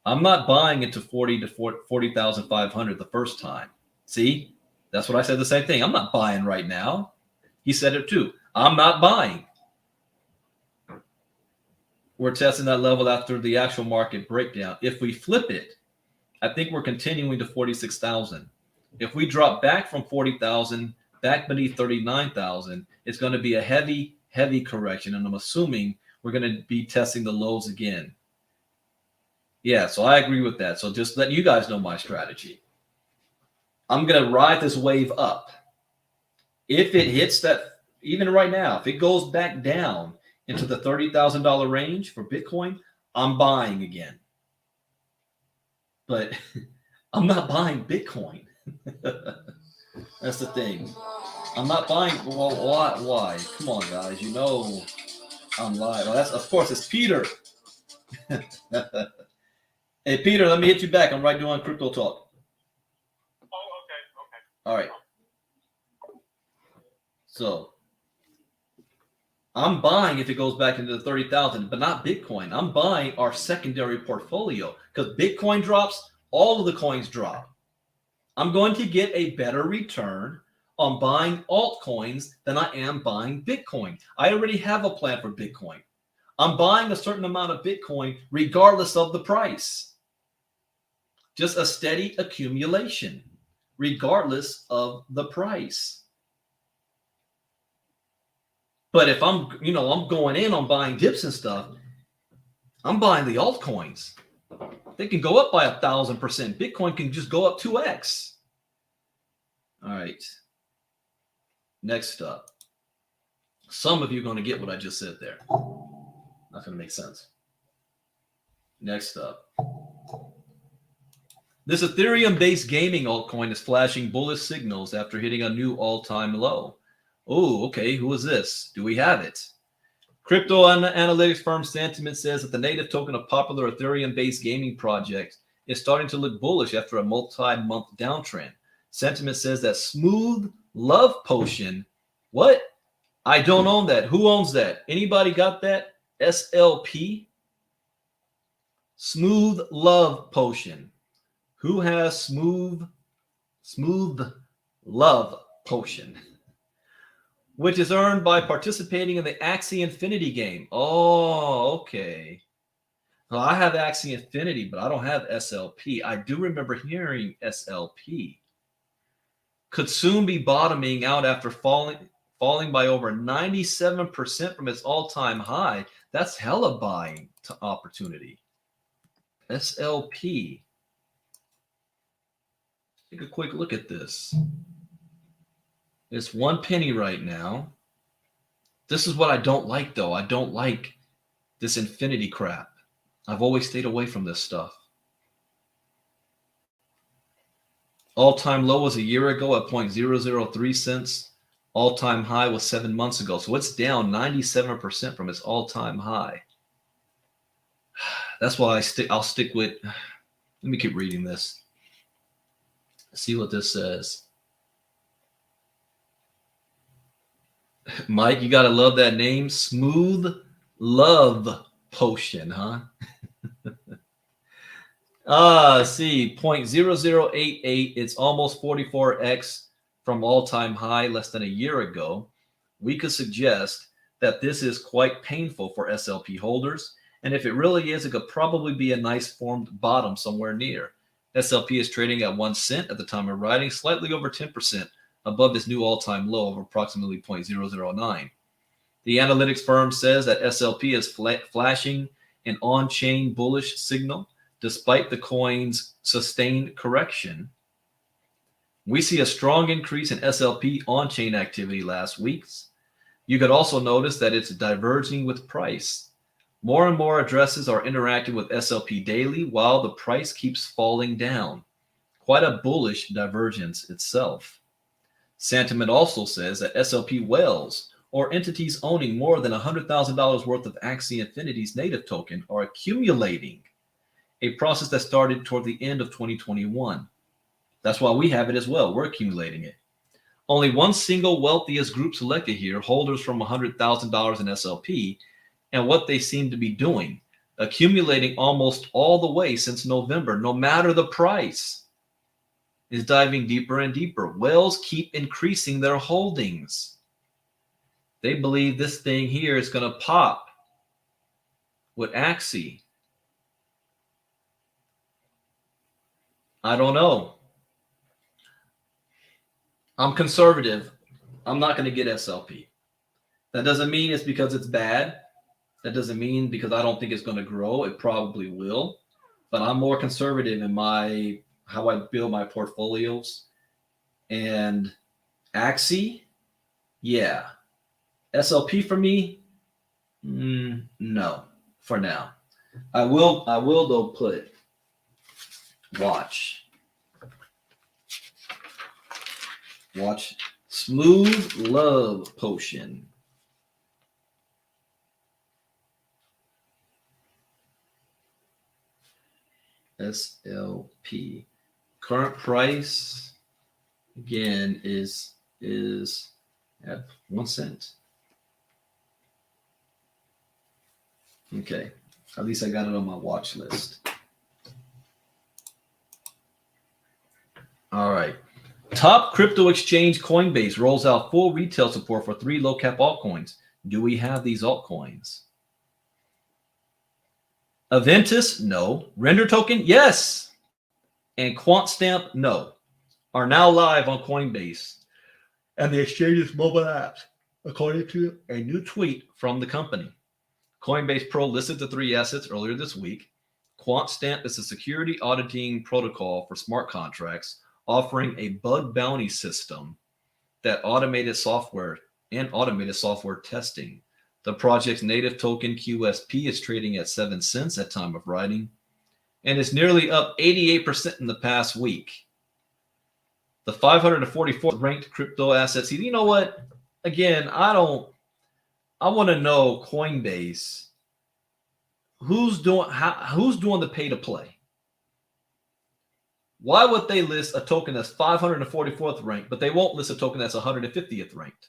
I'm not buying it to 40 to 40,500 the first time. See, that's what I said. The same thing. I'm not buying right now. He said it too. I'm not buying. We're testing that level after the actual market breakdown. If we flip it, I think we're continuing to 46,000. If we drop back from 40,000 back beneath 39,000, it's going to be a heavy, heavy correction. And I'm assuming we're going to be testing the lows again. Yeah, so I agree with that. So just let you guys know my strategy. I'm going to ride this wave up. If it hits that, even right now, if it goes back down into the $30,000 range for Bitcoin, I'm buying again. But I'm not buying Bitcoin. That's the thing. I'm not buying. Well, why? Come on, guys. You know I'm live. Well, of course, it's Peter. Hey, Peter, let me hit you back. I'm right doing Crypto Talk. Oh, okay. All right. So I'm buying if it goes back into the 30,000, but not Bitcoin. I'm buying our secondary portfolio because Bitcoin drops, all of the coins drop. I'm going to get a better return on buying altcoins than I am buying Bitcoin. I already have a plan for Bitcoin. I'm buying a certain amount of Bitcoin regardless of the price. Just a steady accumulation regardless of the price. But if I'm going in on buying dips and stuff, I'm buying the altcoins. They can go up by 1,000%. Bitcoin can just go up 2x. All right. Next up. Some of you are going to get what I just said there. Not going to make sense. Next up. This Ethereum-based gaming altcoin is flashing bullish signals after hitting a new all-time low. Oh, okay. Who is this? Do we have it? Crypto analytics firm Sentiment says that the native token of popular Ethereum-based gaming project is starting to look bullish after a multi-month downtrend. Sentiment says that Smooth Love Potion, what? I don't own that. Who owns that? Anybody got that? SLP? Smooth Love Potion. Who has Smooth Love Potion? Which is earned by participating in the Axie Infinity game. Oh, okay. Well, I have Axie Infinity, but I don't have SLP. I do remember hearing SLP could soon be bottoming out after falling by over 97% from its all-time high. That's hella buying opportunity. SLP. Take a quick look at this. It's 1 penny right now. This is what I don't like, though. I don't like this infinity crap. I've always stayed away from this stuff. All-time low was a year ago at 0.003 cents. All-time high was 7 months ago. So it's down 97% from its all-time high. That's why I'll stick with. Let me keep reading this. See what this says. Mike, you gotta love that name. Smooth Love Potion, huh? See, 0.0088. It's almost 44x from all-time high less than a year ago. We could suggest that this is quite painful for SLP holders. And if it really is, it could probably be a nice formed bottom somewhere near. SLP is trading at 1 cent at the time of writing, slightly over 10% above this new all-time low of approximately 0.009. The analytics firm says that SLP is flashing an on-chain bullish signal despite the coin's sustained correction. We see a strong increase in SLP on-chain activity last week. You could also notice that it's diverging with price. More and more addresses are interacting with SLP daily while the price keeps falling down. Quite a bullish divergence itself. Sentiment also says that SLP whales, or entities owning more than $100,000 worth of Axie Infinity's native token, are accumulating, a process that started toward the end of 2021. That's why we have it as well. We're accumulating it. Only one single wealthiest group selected here, holders from $100,000 in SLP, and what they seem to be doing. accumulating almost all the way since November, no matter the price, is diving deeper and deeper. Whales keep increasing their holdings. They believe this thing here is going to pop with ILCA. I don't know. I'm conservative. I'm not going to get SLP. That doesn't mean it's because it's bad. That doesn't mean because I don't think it's going to grow. It probably will. But I'm more conservative in how I build my portfolios. And ILCA, yeah. SLP for me, no, for now. I will though put watch Smooth Love Potion. SLP. Current price again is at 1 cent. Okay, at least I got it on my watch list. All right. Top crypto exchange Coinbase rolls out full retail support for 3 low cap altcoins. Do we have these altcoins? Aventus, no. Render token, yes. And QuantStamp, no. Are now live on Coinbase and the exchange's mobile apps, according to a new tweet from the company. Coinbase Pro listed the 3 assets earlier this week. QuantStamp is a security auditing protocol for smart contracts, offering a bug bounty system that automated software testing. The project's native token QSP is trading at 7 cents at time of writing and is nearly up 88% in the past week. The 544th ranked crypto assets. You know what? Again, I want to know Coinbase. Who's doing the pay to play? Why would they list a token that's 544th ranked, but they won't list a token that's 150th ranked?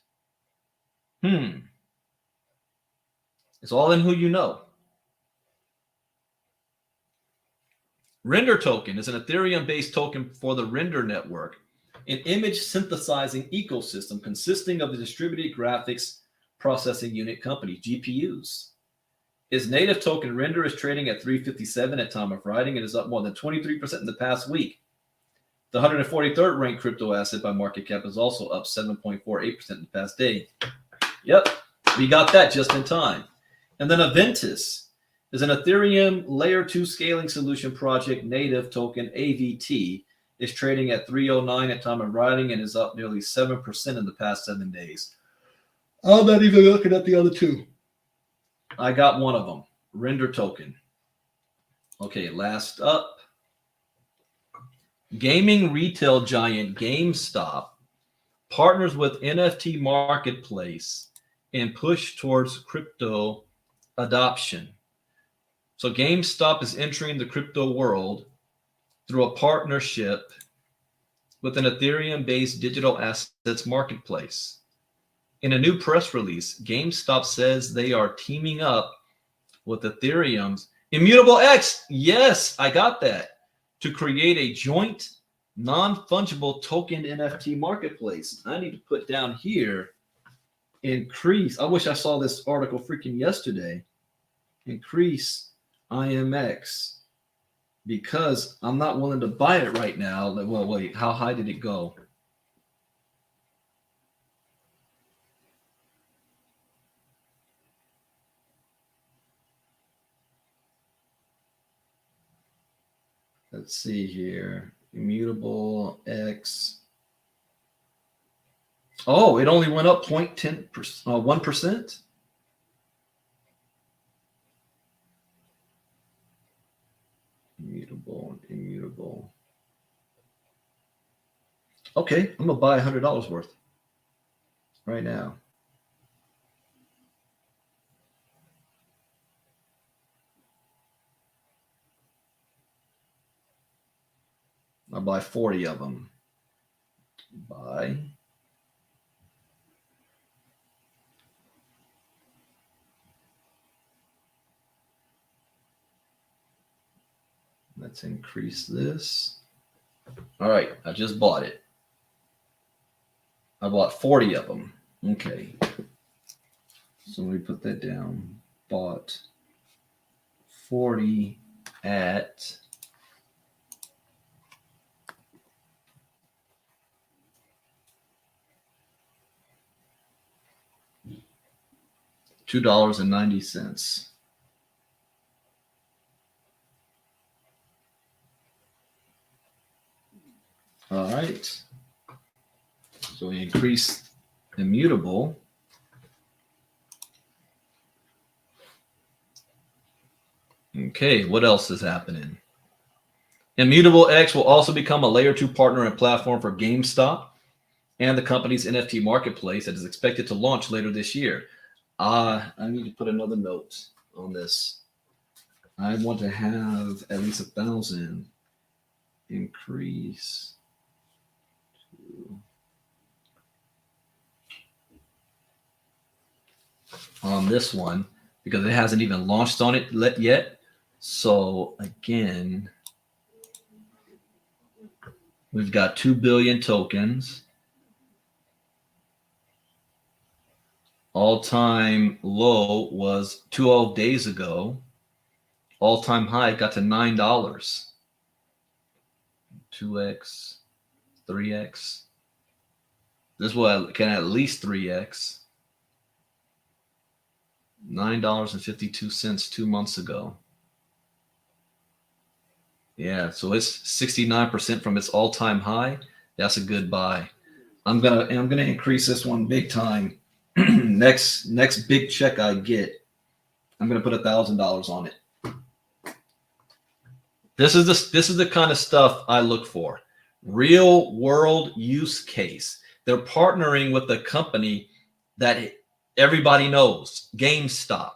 It's all in who you know. Render token is an Ethereum-based token for the Render network, an image synthesizing ecosystem consisting of the distributed graphics processing unit company, GPUs. Its native token Render is trading at 357 at time of writing and is up more than 23% in the past week. The 143rd ranked crypto asset by market cap is also up 7.48% in the past day. Yep, we got that just in time. And then Aventus is an Ethereum Layer 2 scaling solution project native token AVT is trading at 309 at time of writing and is up nearly 7% in the past 7 days. I'm not even looking at the other 2. I got one of them, Render token. Okay, last up. Gaming retail giant GameStop partners with NFT marketplace and push towards crypto adoption. So GameStop is entering the crypto world through a partnership with an Ethereum-based digital assets marketplace. In a new press release, GameStop says they are teaming up with Ethereum's Immutable X. Yes, I got that. To create a joint non-fungible token NFT marketplace. I need to put down here, increase. I wish I saw this article freaking yesterday. Increase IMX because I'm not willing to buy it right now. Well, wait, how high did it go? Let's see here. Immutable X. Oh, it only went up 0.10%, 1%. Immutable. Okay, I'm gonna buy $100 worth right now. I'll buy 40 of them. Buy. Let's increase this. All right, I just bought it. I bought 40 of them. Okay. So let me put that down. Bought 40 at $2.90. All right. So we increase immutable. Okay, what else is happening? Immutable X will also become a layer 2 partner and platform for GameStop and the company's NFT marketplace that is expected to launch later this year. I need to put another note on this. I want to have at least 1,000 increase to on this one because it hasn't even launched on it yet. So again, we've got 2 billion tokens. All-time low was 12 days ago. All-time high got to $9. 2x, 3x. This one can at least 3x. $9.52 2 months ago. Yeah, so it's 69% from its all-time high. That's a good buy. I'm gonna increase this one big time. next big check I get, I'm gonna put $1,000 on it. This is the kind of stuff I look for. Real world use case. They're partnering with a company that everybody knows, GameStop.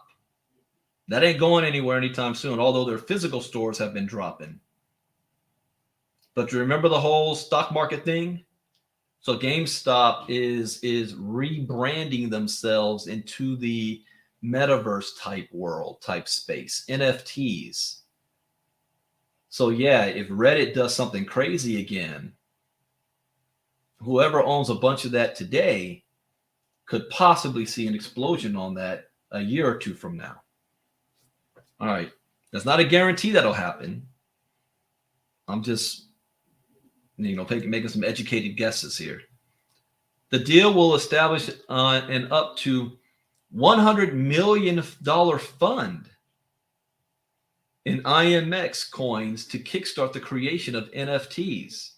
That ain't going anywhere anytime soon, although their physical stores have been dropping. But you remember the whole stock market thing? So GameStop is rebranding themselves into the metaverse type world, type space, NFTs. So yeah, if Reddit does something crazy again, whoever owns a bunch of that today could possibly see an explosion on that a year or two from now. All right. That's not a guarantee that'll happen. I'm just, making some educated guesses here. The deal will establish an up to $100 million fund in IMX coins to kickstart the creation of NFTs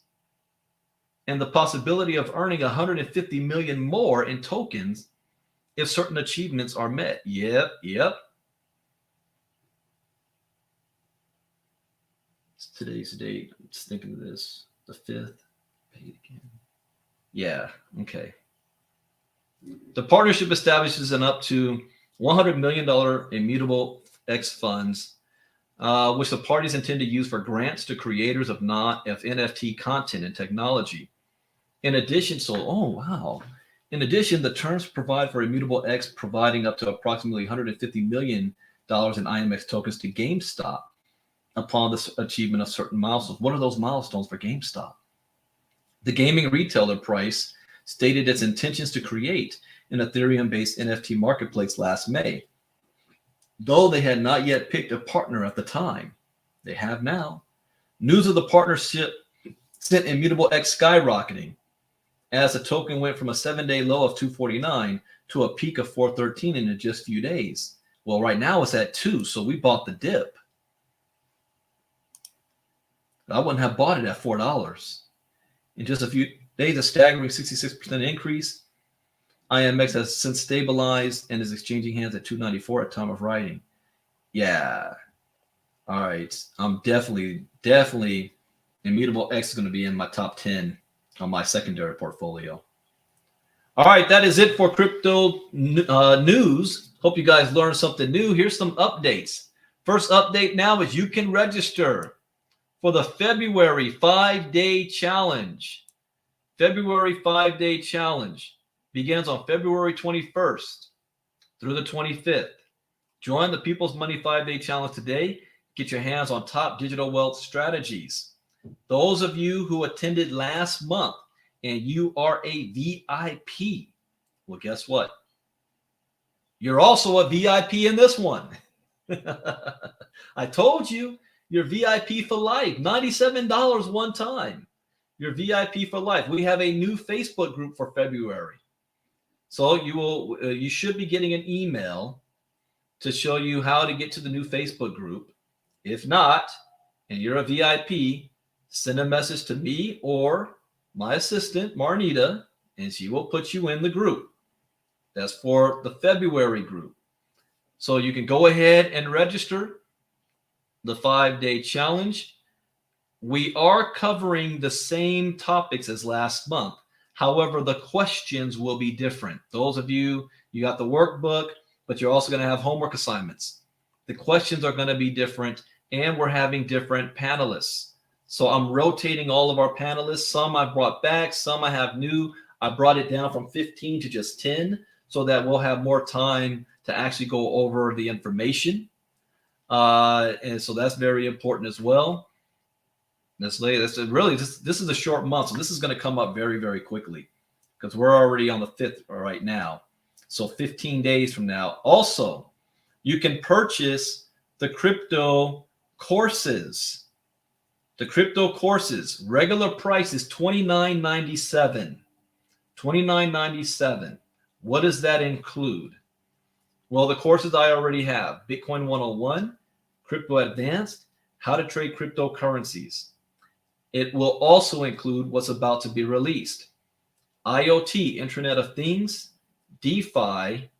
and the possibility of earning $150 million more in tokens if certain achievements are met. Yep. It's today's date. I'm just thinking of this. The 5th. Paid again. Yeah. Okay. The partnership establishes an up to $100 million immutable X funds, which the parties intend to use for grants to creators of NFT content and technology. In addition, the terms provide for immutable X providing up to approximately $150 million in IMX tokens to GameStop upon the achievement of certain milestones. What are those milestones for GameStop? The gaming retailer Price stated its intentions to create an Ethereum-based NFT marketplace last May. Though they had not yet picked a partner at the time, they have now. News of the partnership sent immutable X skyrocketing as the token went from a 7-day low of 249 to a peak of 413 in just a few days. Well, right now it's at 2, so we bought the dip. I wouldn't have bought it at $4. In just a few days, a staggering 66% increase. IMX has since stabilized and is exchanging hands at 294 at time of writing. Yeah. All right. I'm definitely immutable X is going to be in my top 10 on my secondary portfolio. All right. That is it for crypto news. Hope you guys learned something new. Here's some updates. First update now is you can register for the February 5-day challenge. February 5-day challenge begins on February 21st through the 25th. Join the People's Money 5-day challenge today. get your hands on top digital wealth strategies. Those of you who attended last month and you are a VIP, well, guess what? You're also a VIP in this one. I told you, you're VIP for life. $97 one time. You're VIP for life. We have a new Facebook group for February. So you should be getting an email to show you how to get to the new Facebook group. If not, and you're a VIP, send a message to me or my assistant, Marnita, and she will put you in the group. That's for the February group. So you can go ahead and register the 5-day challenge. We are covering the same topics as last month. However, the questions will be different. Those of you got the workbook, but you're also going to have homework assignments. The questions are going to be different, and we're having different panelists. So I'm rotating all of our panelists. Some I brought back, some I have new. I brought it down from 15 to just 10 so that we'll have more time to actually go over the information. And so that's very important as well. This is a short month, so this is going to come up very, very quickly because we're already on the 5th right now. So 15 days from now. Also, you can purchase the crypto courses. The crypto courses, regular price is $29.97. $29.97. What does that include? Well, the courses I already have: Bitcoin 101, Crypto Advanced, how to trade cryptocurrencies. It will also include what's about to be released: IoT, Internet of Things, DeFi,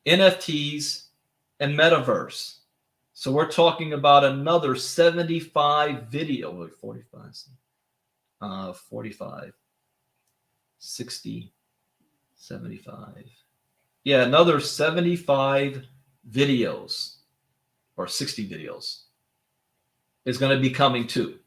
NFTs, and Metaverse. So we're talking about another 75 video, 45, 60, 75. Yeah, another 75 videos or 60 videos is going to be coming too.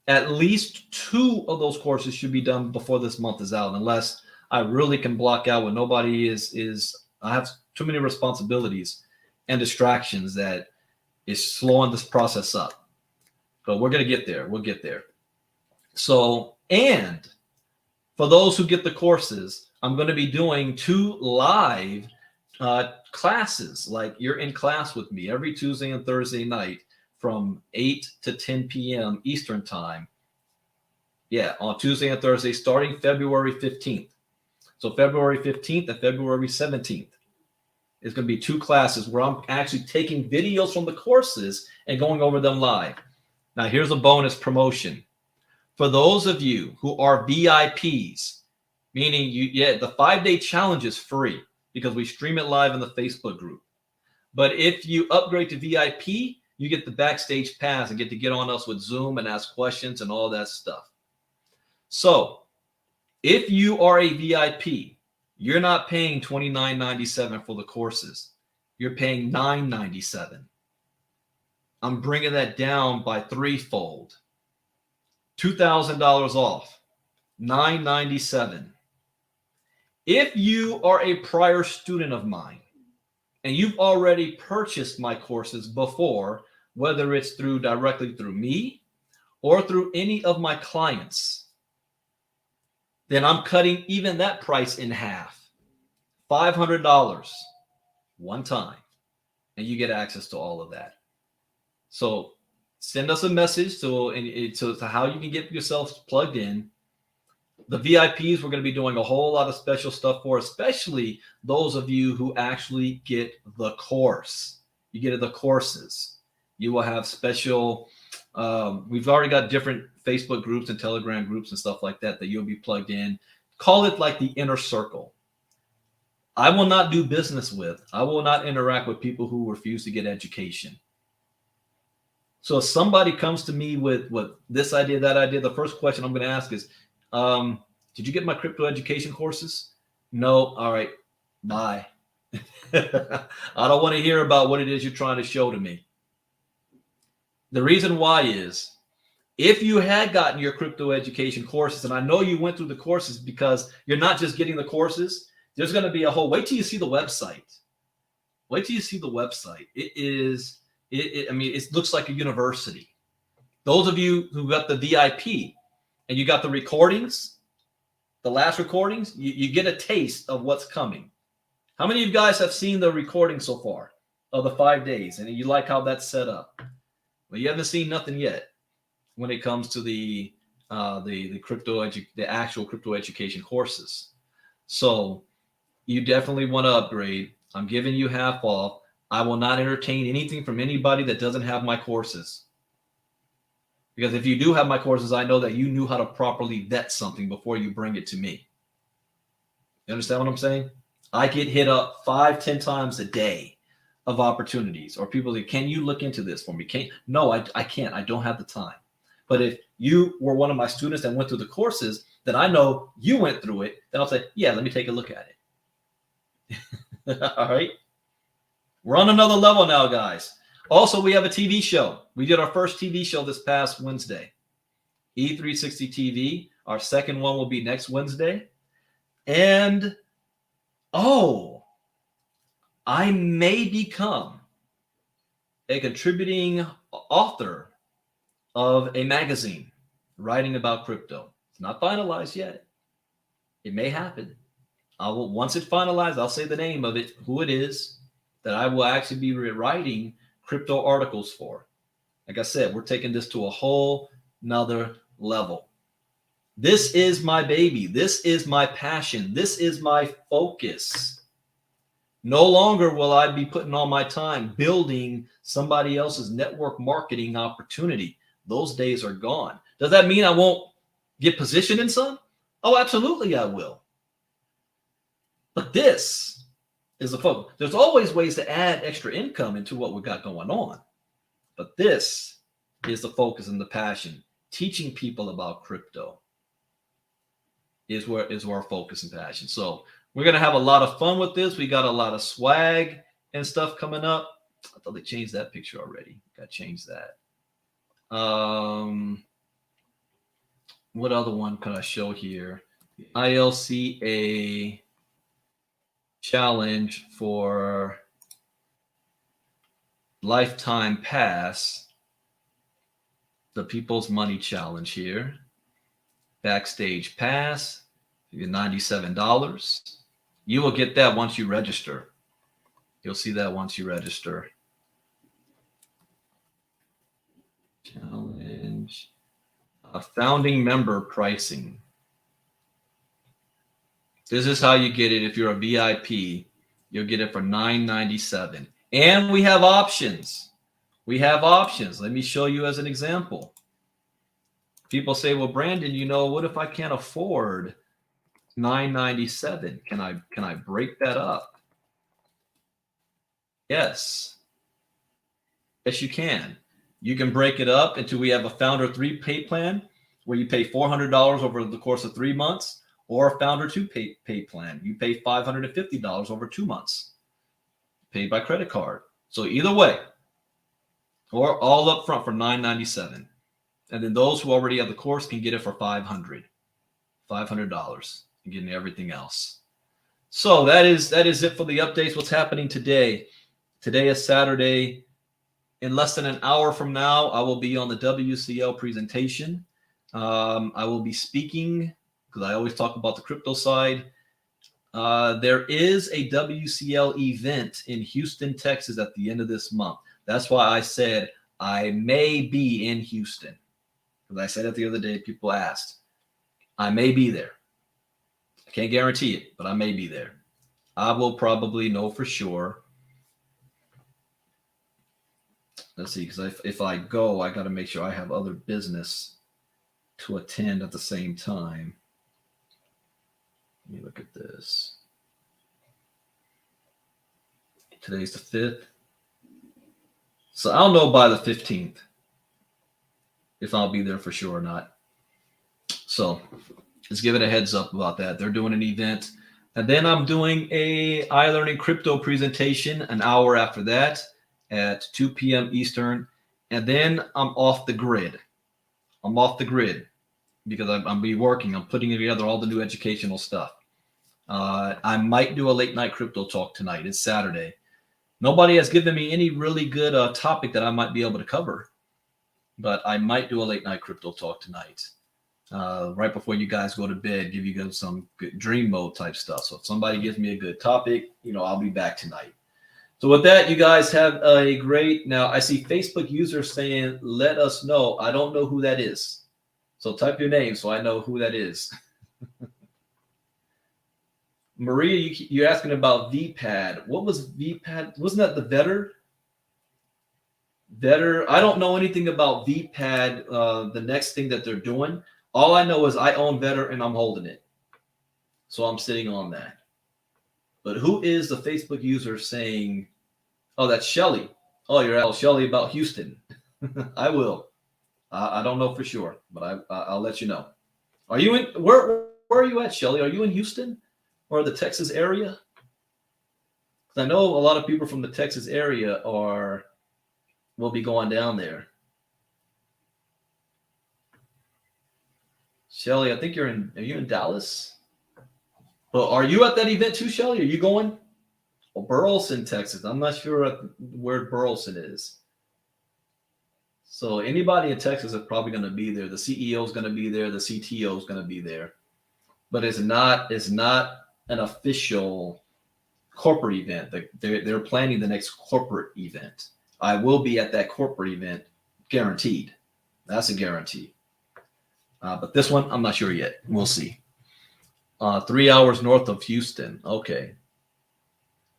At least 2 of those courses should be done before this month is out, unless I really can block out when nobody is I have too many responsibilities and distractions that is slowing this process up. But we're going to get there. We'll get there. So, and for those who get the courses, I'm going to be doing 2 live classes. Like, you're in class with me every Tuesday and Thursday night from 8 to 10 p.m. Eastern time. Yeah, on Tuesday and Thursday, starting February 15th. So February 15th and February 17th is going to be 2 classes where I'm actually taking videos from the courses and going over them live. Now, here's a bonus promotion. For those of you who are VIPs, meaning the 5-day challenge is free because we stream it live in the Facebook group. But if you upgrade to VIP, you get the backstage pass and get on us with Zoom and ask questions and all that stuff. So if you are a VIP, you're not paying $29.97 for the courses. You're paying $9.97. I'm bringing that down by 3-fold. $2,000 off, $9.97. If you are a prior student of mine and you've already purchased my courses before, whether it's directly through me or through any of my clients, then I'm cutting even that price in half. $500 one time, and you get access to all of that. So send us a message to how you can get yourself plugged in. The VIPs, we're going to be doing a whole lot of special stuff for, especially those of you who actually get the course. You get the courses. You will have special, we've already got different Facebook groups and Telegram groups and stuff like that you'll be plugged in. Call it like the inner circle. I will not do business with, I will not interact with people who refuse to get education. So if somebody comes to me with this idea, that idea, the first question I'm going to ask is, did you get my crypto education courses? No. All right. Bye. I don't want to hear about what it is you're trying to show to me. The reason why is, if you had gotten your crypto education courses, and I know you went through the courses because you're not just getting the courses, there's going to be a whole, wait till you see the website. Wait till you see the website. It I mean, it looks like a university. Those of you who got the VIP and you got the recordings, the last recordings, you get a taste of what's coming. How many of you guys have seen the recording so far of the 5 days and you like how that's set up? Well, you haven't seen nothing yet when it comes to the actual crypto education courses. So you definitely want to upgrade. I'm giving you half off. I will not entertain anything from anybody that doesn't have my courses. Because if you do have my courses, I know that you knew how to properly vet something before you bring it to me. You understand what I'm saying? I get hit up 5-10 times a day of opportunities, or people say, can you look into this for me? No, I can't. I don't have the time. But if you were one of my students that went through the courses, then I know you went through it, then I'll say, yeah, let me take a look at it. All right. We're on another level now, guys. Also, we have a TV show. We did our first TV show this past Wednesday. E360 TV. Our second one will be next Wednesday. And, I may become a contributing author of a magazine writing about crypto. It's not finalized yet. It may happen. Once it's finalized, I'll say the name of it, who it is, that I will actually be writing crypto articles for. Like I said, we're taking this to a whole nother level. This is my baby. This is my passion. This is my focus. No longer will I be putting all my time building somebody else's network marketing opportunity. Those days are gone. Does that mean I won't get positioned in some? Oh, absolutely I will. But this is the focus. There's always ways to add extra income into what we've got going on. But this is the focus and the passion. Teaching people about crypto is where our focus and passion. So we're going to have a lot of fun with this. We got a lot of swag and stuff coming up. I thought they changed that picture already. Got to change that. What other one can I show here? The ILCA challenge for lifetime pass. The People's Money Challenge here. Backstage pass. You get $97. You will get that once you register. You'll see that once you register. Challenge. Founding member pricing. This is how you get it. If you're a VIP, you'll get it for $9.97. And we have options. We have options. Let me show you as an example. People say, well, Brandon, what if I can't afford $9.97? Can I break that up? Yes. Yes, you can. You can break it up into, we have a Founder 3 pay plan where you pay $400 over the course of 3 months, or a Founder 2 pay plan. You pay $550 over 2 months, paid by credit card. So either way, or all up front for $9.97. And then those who already have the course can get it for $500 and getting everything else. So that is it for the updates. What's happening today? Today is Saturday. In less than an hour from now, I will be on the WCL presentation. I will be speaking, because I always talk about the crypto side. There is a WCL event in Houston, Texas at the end of this month. That's why I said I may be in Houston. Because I said it the other day, people asked. I may be there. I can't guarantee it, but I may be there. I will probably know for sure. Let's see, because if I go, I got to make sure I have other business to attend at the same time. Let me look at this. Today's the 5th. So I'll know by the 15th if I'll be there for sure or not. So let's give it a heads up about that. They're doing an event. And then I'm doing a iLearning crypto presentation an hour after that at 2 p.m. Eastern. And then I'm off the grid. I'm off the grid because I'm be working. I'm putting together all the new educational stuff. I might do a late night crypto talk tonight. It's Saturday. Nobody has given me any really good topic that I might be able to cover, but I might do a late night crypto talk tonight. Right before you guys go to bed, give you guys some good dream mode type stuff. So if somebody gives me a good topic, I'll be back tonight. So with that, you guys have a great, now I see Facebook users saying, let us know. I don't know who that is. So type your name so I know who that is. Maria, you're asking about VPAD. What was VPAD? Wasn't that the Vetter? Vetter. I don't know anything about VPAD, the next thing that they're doing. All I know is I own Vetter and I'm holding it. So I'm sitting on that. But who is the Facebook user saying, oh, that's Shelly. Oh, you're asking Shelly about Houston. I will. I don't know for sure, but I'll let you know. Are you in, where are you at, Shelly? Are you in Houston or the Texas area? Because I know a lot of people from the Texas area will be going down there. Shelly, I think are you in Dallas? Well, are you at that event too, Shelly? Are you going? Well, Burleson, Texas. I'm not sure where Burleson is. So anybody in Texas is probably going to be there. The CEO is going to be there. The CTO is going to be there. But it's not an official corporate event. They're planning the next corporate event. I will be at that corporate event, guaranteed. That's a guarantee. But this one, I'm not sure yet. We'll see. 3 hours north of Houston. Okay.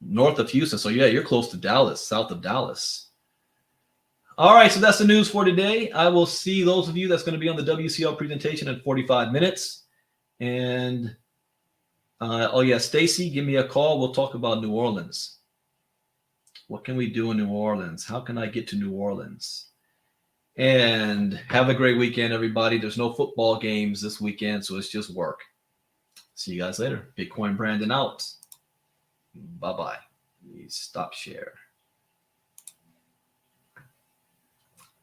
North of Houston. So, yeah, you're close to Dallas, south of Dallas. All right. So that's the news for today. I will see those of you that's going to be on the WCL presentation in 45 minutes. And, Stacy, give me a call. We'll talk about New Orleans. What can we do in New Orleans? How can I get to New Orleans? And have a great weekend, everybody. There's no football games this weekend, so it's just work. See you guys later. Bitcoin Brandon out. Bye-bye. Stop share.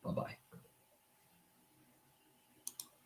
Bye-bye.